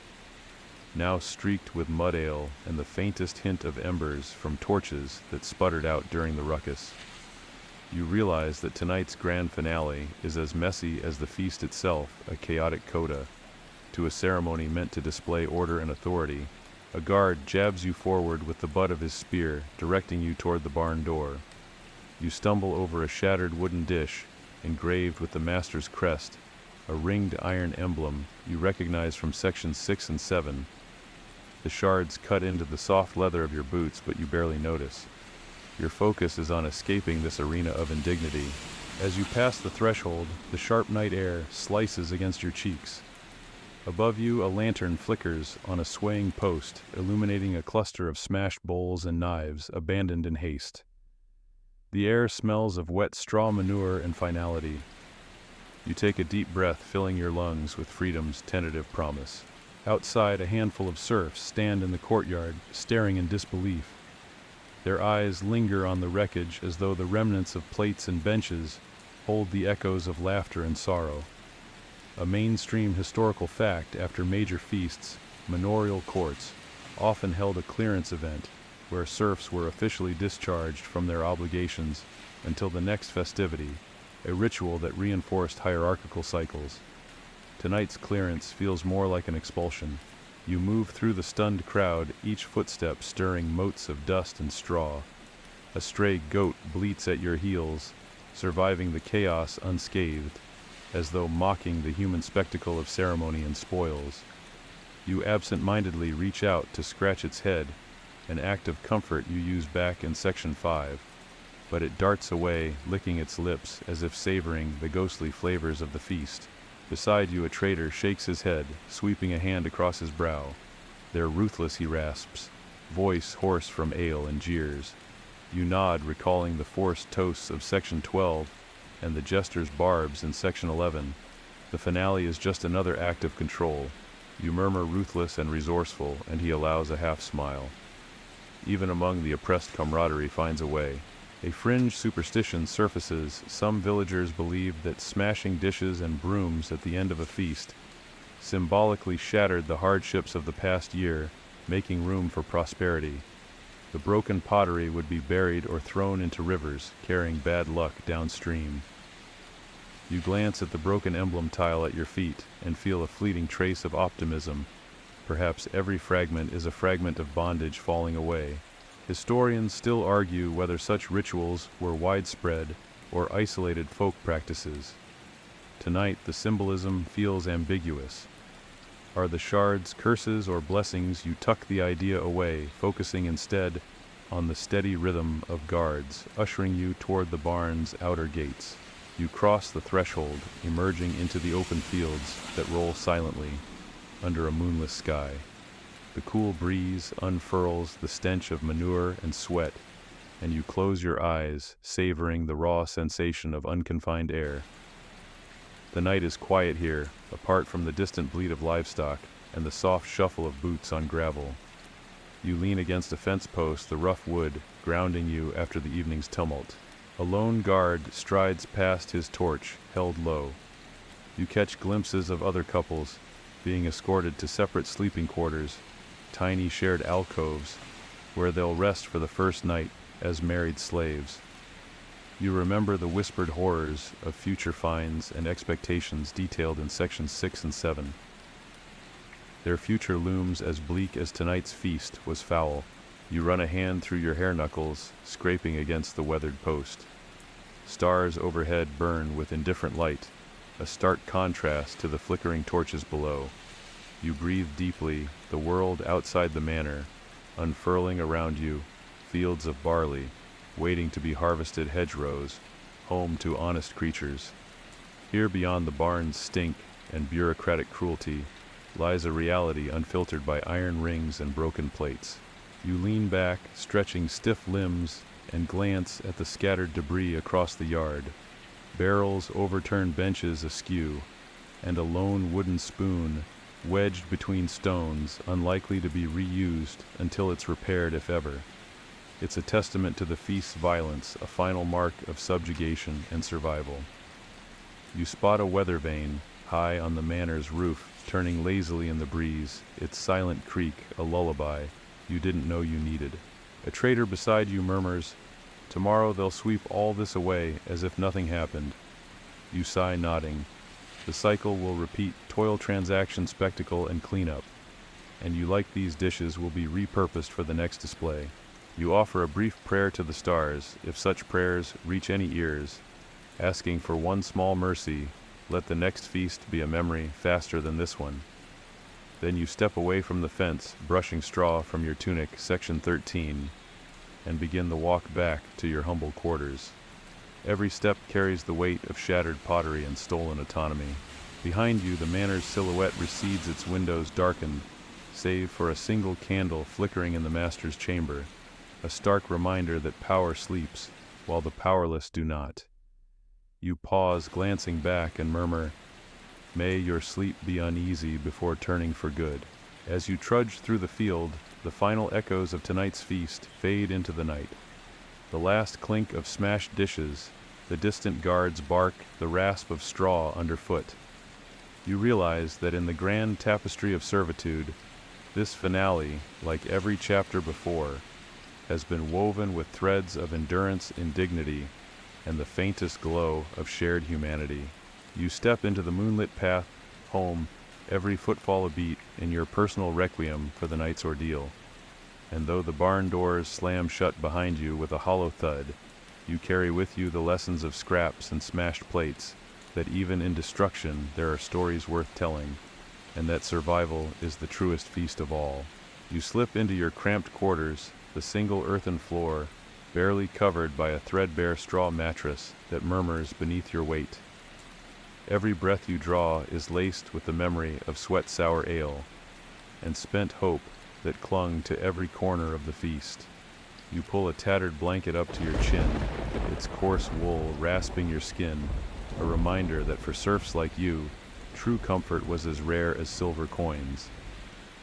now streaked with mud ale and the faintest hint of embers from torches that sputtered out during the ruckus. You realize that tonight's grand finale is as messy as the feast itself, a chaotic coda to a ceremony meant to display order and authority. A guard jabs you forward with the butt of his spear, directing you toward the barn door. You stumble over a shattered wooden dish, engraved with the master's crest, a ringed iron emblem you recognize from Sections 6 and 7. The shards cut into the soft leather of your boots, but you barely notice. Your focus is on escaping this arena of indignity. As you pass the threshold, the sharp night air slices against your cheeks. Above you, a lantern flickers on a swaying post, illuminating a cluster of smashed bowls and knives abandoned in haste. The air smells of wet straw, manure, and finality. You take a deep breath, filling your lungs with freedom's tentative promise. Outside, a handful of serfs stand in the courtyard, staring in disbelief. Their eyes linger on the wreckage as though the remnants of plates and benches hold the echoes of laughter and sorrow. A mainstream historical fact, after major feasts, manorial courts often held a clearance event where serfs were officially discharged from their obligations until the next festivity, a ritual that reinforced hierarchical cycles. Tonight's clearance feels more like an expulsion. You move through the stunned crowd, each footstep stirring motes of dust and straw. A stray goat bleats at your heels, surviving the chaos unscathed, as though mocking the human spectacle of ceremony and spoils. You absent-mindedly reach out to scratch its head, an act of comfort you use back in Section 5, but it darts away, licking its lips as if savoring the ghostly flavors of the feast. Beside you, a traitor shakes his head, sweeping a hand across his brow. They're ruthless, he rasps, voice hoarse from ale and jeers. You nod, recalling the forced toasts of Section 12 and the jester's barbs in Section 11. The finale is just another act of control. You murmur, ruthless and resourceful, and he allows a half-smile. Even among the oppressed, camaraderie finds a way. A fringe superstition surfaces. Some villagers believed that smashing dishes and brooms at the end of a feast symbolically shattered the hardships of the past year, making room for prosperity. The broken pottery would be buried or thrown into rivers, carrying bad luck downstream. You glance at the broken emblem tile at your feet and feel a fleeting trace of optimism. Perhaps every fragment is a fragment of bondage falling away. Historians still argue whether such rituals were widespread or isolated folk practices. Tonight, the symbolism feels ambiguous. Are the shards curses or blessings? You tuck the idea away, focusing instead on the steady rhythm of guards, ushering you toward the barn's outer gates. You cross the threshold, emerging into the open fields that roll silently under a moonless sky. The cool breeze unfurls the stench of manure and sweat, and you close your eyes, savoring the raw sensation of unconfined air. The night is quiet here, apart from the distant bleat of livestock and the soft shuffle of boots on gravel. You lean against a fence post, the rough wood grounding you after the evening's tumult. A lone guard strides past his torch, held low. You catch glimpses of other couples, being escorted to separate sleeping quarters, tiny shared alcoves, where they'll rest for the first night as married slaves. You remember the whispered horrors of future finds and expectations detailed in sections 6 and 7. Their future looms as bleak as tonight's feast was foul. You run a hand through your hair knuckles, scraping against the weathered post. Stars overhead burn with indifferent light, a stark contrast to the flickering torches below. You breathe deeply, the world outside the manor, unfurling around you, fields of barley, waiting to be harvested hedgerows, home to honest creatures. Here beyond the barn's stink and bureaucratic cruelty lies a reality unfiltered by iron rings and broken plates. You lean back, stretching stiff limbs, and glance at the scattered debris across the yard. Barrels, overturned benches askew, and a lone wooden spoon wedged between stones, unlikely to be reused until it's repaired if ever. It's a testament to the feast's violence, a final mark of subjugation and survival. You spot a weather vane, high on the manor's roof, turning lazily in the breeze, its silent creak a lullaby you didn't know you needed. A trader beside you murmurs, "Tomorrow they'll sweep all this away as if nothing happened." You sigh, nodding. The cycle will repeat: toil, transaction, spectacle, and cleanup. And you, like these dishes, will be repurposed for the next display. You offer a brief prayer to the stars, if such prayers reach any ears, asking for one small mercy: let the next feast be a memory faster than this one. Then you step away from the fence, brushing straw from your tunic, section 13, and begin the walk back to your humble quarters. Every step carries the weight of shattered pottery and stolen autonomy. Behind you, the manor's silhouette recedes, its windows darkened, save for a single candle flickering in the master's chamber, a stark reminder that power sleeps, while the powerless do not. You pause, glancing back, and murmur, "May your sleep be uneasy before turning for good." As you trudge through the field, the final echoes of tonight's feast fade into the night. The last clink of smashed dishes, the distant guard's bark, the rasp of straw underfoot. You realize that in the grand tapestry of servitude, this finale, like every chapter before, has been woven with threads of endurance, indignity, and the faintest glow of shared humanity. You step into the moonlit path home, every footfall a beat in your personal requiem for the night's ordeal. And though the barn doors slam shut behind you with a hollow thud, you carry with you the lessons of scraps and smashed plates, that even in destruction there are stories worth telling, and that survival is the truest feast of all. You slip into your cramped quarters, the single earthen floor, barely covered by a threadbare straw mattress that murmurs beneath your weight. Every breath you draw is laced with the memory of sweat-sour ale, and spent hope that clung to every corner of the feast. You pull a tattered blanket up to your chin, its coarse wool rasping your skin, a reminder that for serfs like you, true comfort was as rare as silver coins.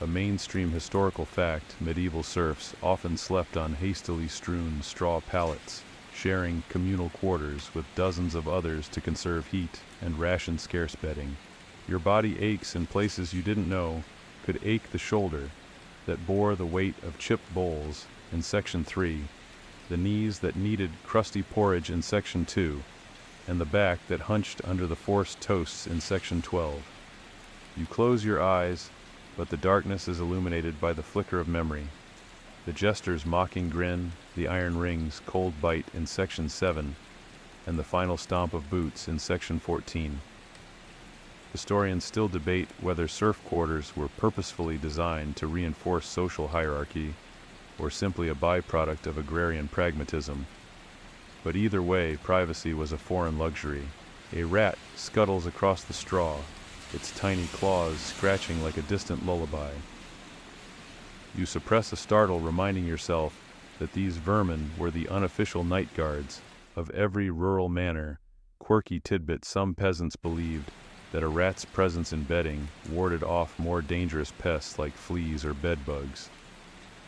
A mainstream historical fact, medieval serfs often slept on hastily strewn straw pallets, sharing communal quarters with dozens of others to conserve heat and ration scarce bedding. Your body aches in places you didn't know could ache: the shoulder that bore the weight of chipped bowls in section 3, the knees that needed crusty porridge in section 2, and the back that hunched under the forced toasts in section 12. You close your eyes, but the darkness is illuminated by the flicker of memory. The jester's mocking grin, the iron ring's cold bite in section 7, and the final stomp of boots in section 14. Historians still debate whether serf quarters were purposefully designed to reinforce social hierarchy or simply a byproduct of agrarian pragmatism. But either way, privacy was a foreign luxury. A rat scuttles across the straw, its tiny claws scratching like a distant lullaby. You suppress a startle, reminding yourself that these vermin were the unofficial night guards of every rural manor. Quirky tidbit: some peasants believed that a rat's presence in bedding warded off more dangerous pests like fleas or bedbugs.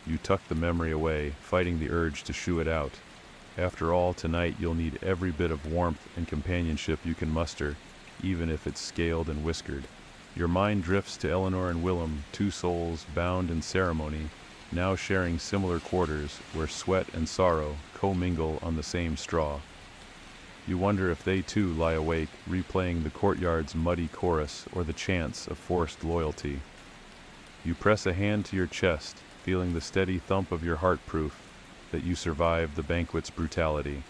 You tuck the memory away, fighting the urge to shoo it out. After all, tonight you'll need every bit of warmth and companionship you can muster, even if it's scaled and whiskered. Your mind drifts to Eleanor and Willem, two souls bound in ceremony, now sharing similar quarters where sweat and sorrow commingle on the same straw. You wonder if they too lie awake, replaying the courtyard's muddy chorus or the chants of forced loyalty. You press a hand to your chest, feeling the steady thump of your heart, proof that you survived the banquet's brutality.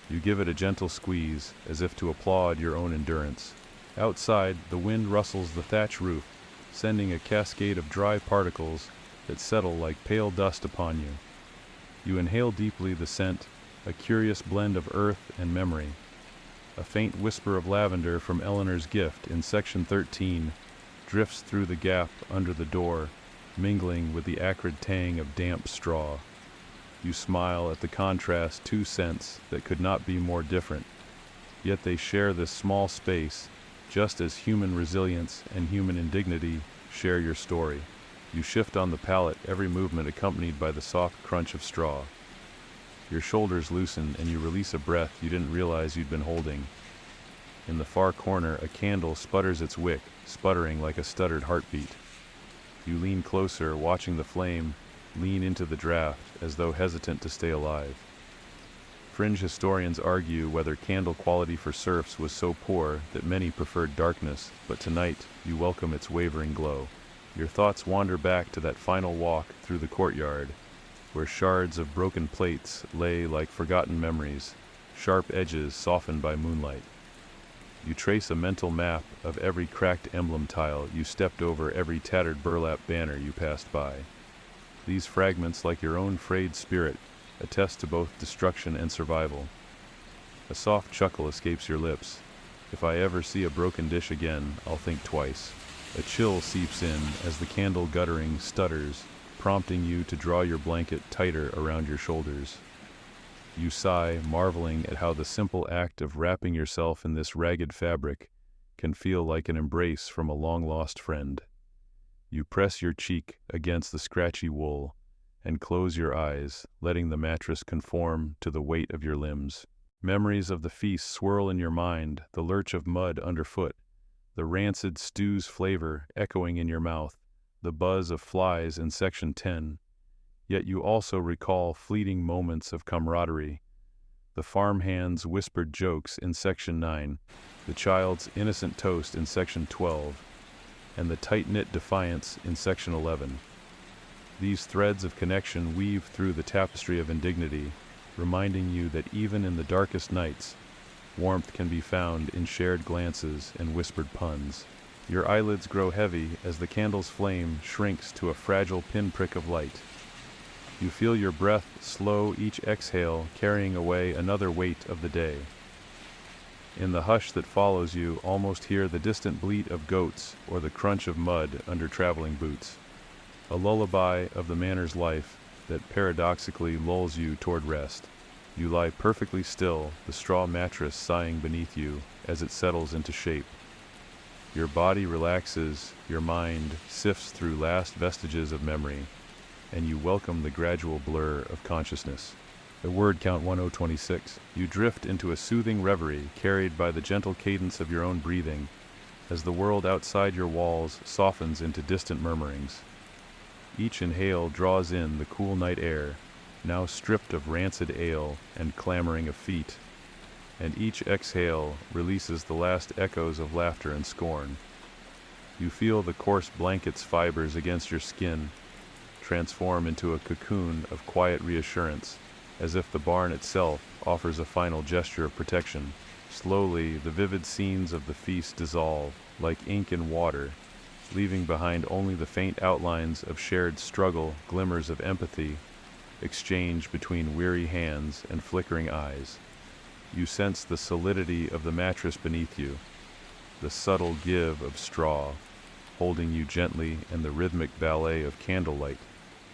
You give it a gentle squeeze, as if to applaud your own endurance. Outside, the wind rustles the thatch roof, sending a cascade of dry particles that settle like pale dust upon you. You inhale deeply the scent, a curious blend of earth and memory. A faint whisper of lavender from Eleanor's gift in section 13 drifts through the gap under the door, mingling with the acrid tang of damp straw. You smile at the contrast, two scents that could not be more different, yet they share this small space, just as human resilience and human indignity share your story. You shift on the pallet, every movement accompanied by the soft crunch of straw. Your shoulders loosen and you release a breath you didn't realize you'd been holding. In the far corner, a candle sputters its wick, sputtering like a stuttered heartbeat. You lean closer, watching the flame lean into the draft as though hesitant to stay alive. Fringe historians argue whether candle quality for serfs was so poor that many preferred darkness, but tonight you welcome its wavering glow. Your thoughts wander back to that final walk through the courtyard, where shards of broken plates lay like forgotten memories, sharp edges softened by moonlight. You trace a mental map of every cracked emblem tile you stepped over, every tattered burlap banner you passed by. These fragments, like your own frayed spirit, attest to both destruction and survival. A soft chuckle escapes your lips. If I ever see a broken dish again, I'll think twice. A chill seeps in as the candle guttering stutters, prompting you to draw your blanket tighter around your shoulders. You sigh, marveling at how the simple act of wrapping yourself in this ragged fabric can feel like an embrace from a long-lost friend. You press your cheek against the scratchy wool and close your eyes, letting the mattress conform to the weight of your limbs. Memories of the feast swirl in your mind, the lurch of mud underfoot, the rancid stew's flavor echoing in your mouth, the buzz of flies in section 10. Yet you also recall fleeting moments of camaraderie, the farmhand's whispered jokes in section 9, the child's innocent toast in section 12, and the tight-knit defiance in section 11. These threads of connection weave through the tapestry of indignity, reminding you that even in the darkest nights, warmth can be found in shared glances and whispered puns. Your eyelids grow heavy as the candle's flame shrinks to a fragile pinprick of light. You feel your breath slow, each exhale carrying away another weight of the day. In the hush that follows, you almost hear the distant bleat of goats or the crunch of mud under traveling boots. A lullaby of the manor's life that paradoxically lulls you toward rest. You lie perfectly still, the straw mattress sighing beneath you as it settles into shape. Your body relaxes, your mind sifts through last vestiges of memory, and you welcome the gradual blur of consciousness. The word count 1026. You drift into a soothing reverie carried by the gentle cadence of your own breathing as the world outside your walls softens into distant murmurings. Each inhale draws in the cool night air, now stripped of rancid ale and clamoring of feet, and each exhale releases the last echoes of laughter and scorn. You feel the coarse blanket's fibers against your skin transform into a cocoon of quiet reassurance, as if the barn itself offers a final gesture of protection. Slowly, the vivid scenes of the feast dissolve, like ink in water, leaving behind only the faint outlines of shared struggle, glimmers of empathy, exchanged between weary hands and flickering eyes. You sense the solidity of the mattress beneath you, the subtle give of straw, holding you gently, and the rhythmic ballet of candlelight,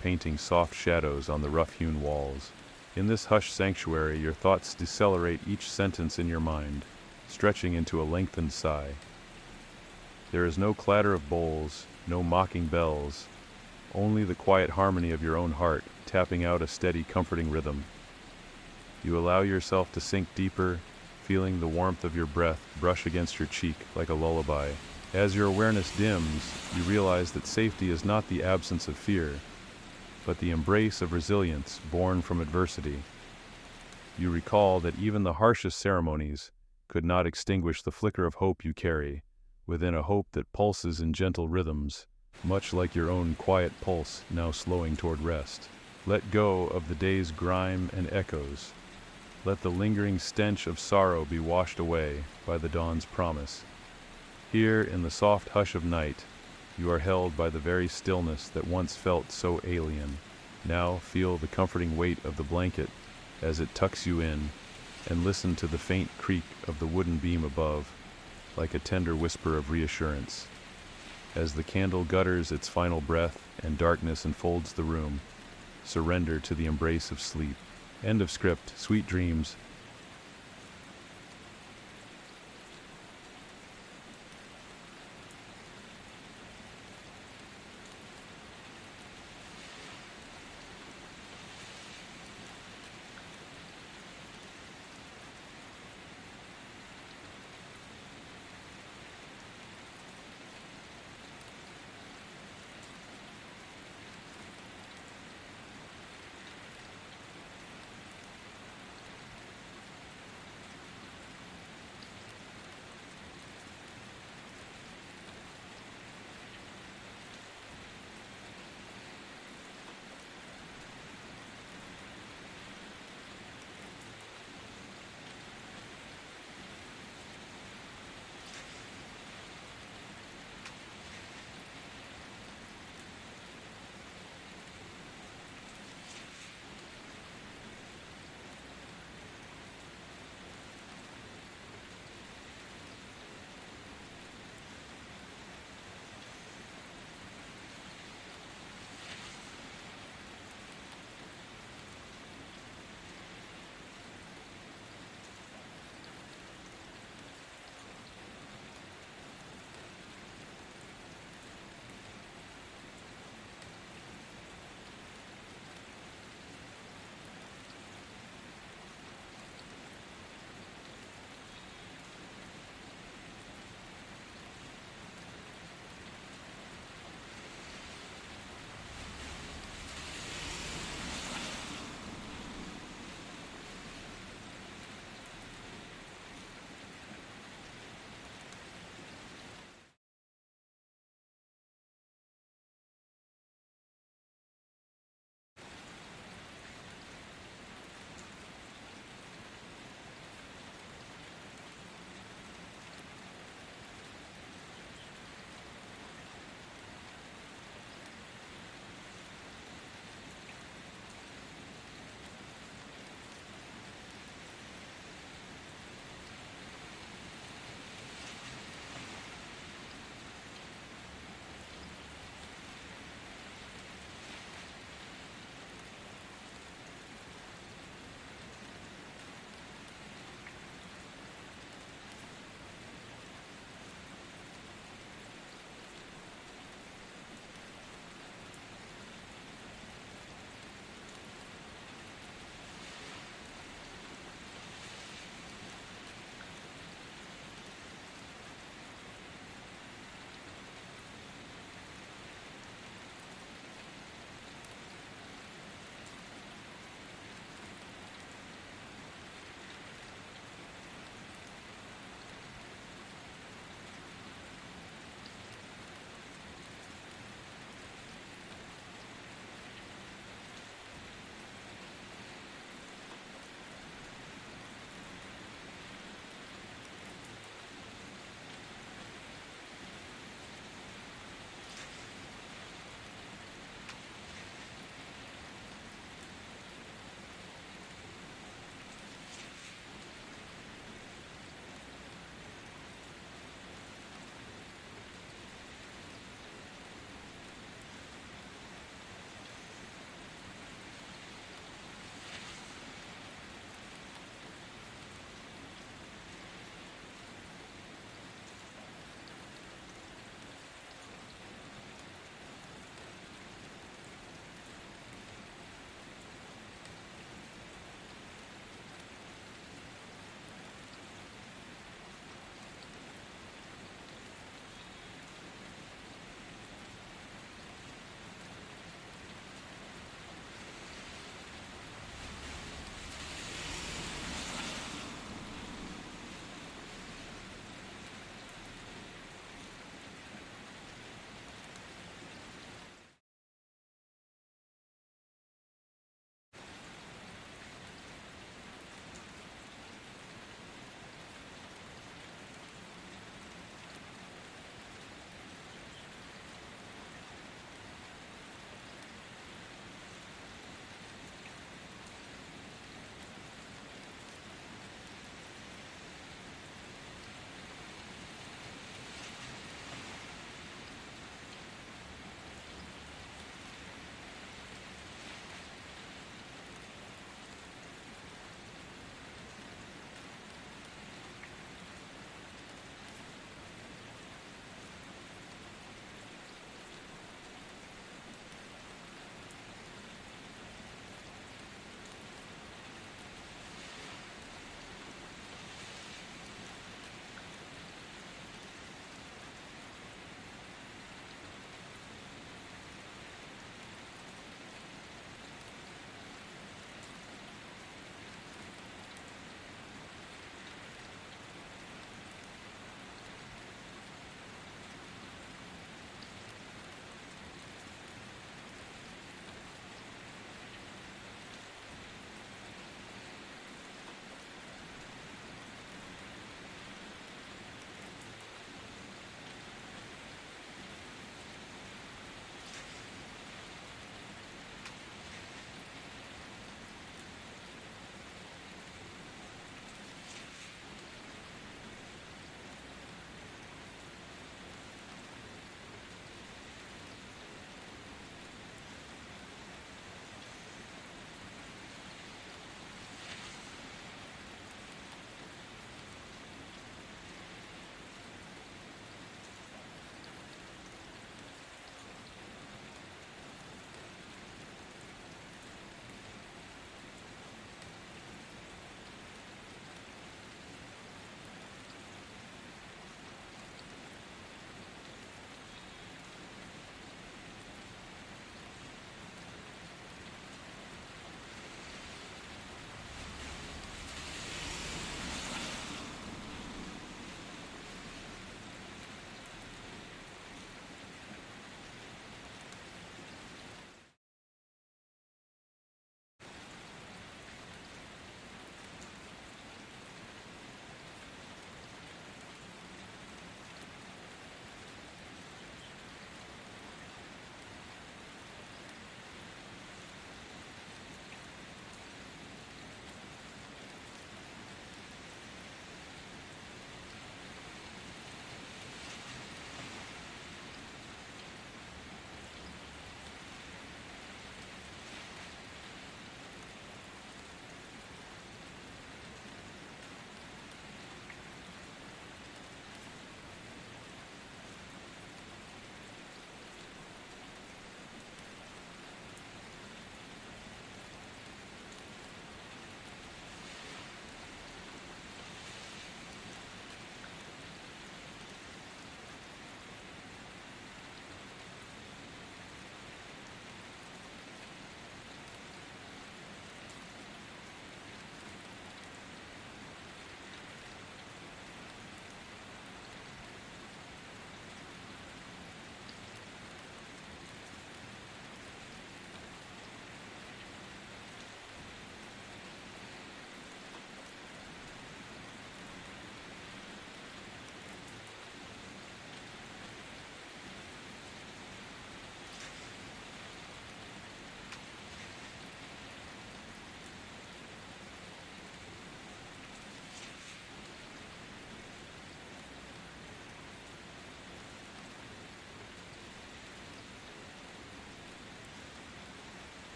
painting soft shadows on the rough-hewn walls. In this hushed sanctuary, your thoughts decelerate each sentence in your mind, stretching into a lengthened sigh. There is no clatter of bowls, no mocking bells, only the quiet harmony of your own heart, tapping out a steady, comforting rhythm. You allow yourself to sink deeper, feeling the warmth of your breath brush against your cheek like a lullaby. As your awareness dims, you realize that safety is not the absence of fear, but the embrace of resilience born from adversity. You recall that even the harshest ceremonies could not extinguish the flicker of hope you carry, within a hope that pulses in gentle rhythms, much like your own quiet pulse now slowing toward rest. Let go of the day's grime and echoes. Let the lingering stench of sorrow be washed away by the dawn's promise. Here, in the soft hush of night, you are held by the very stillness that once felt so alien. Now feel the comforting weight of the blanket as it tucks you in, and listen to the faint creak of the wooden beam above, like a tender whisper of reassurance. As the candle gutters its final breath and darkness enfolds the room, surrender to the embrace of sleep. End of script. Sweet dreams.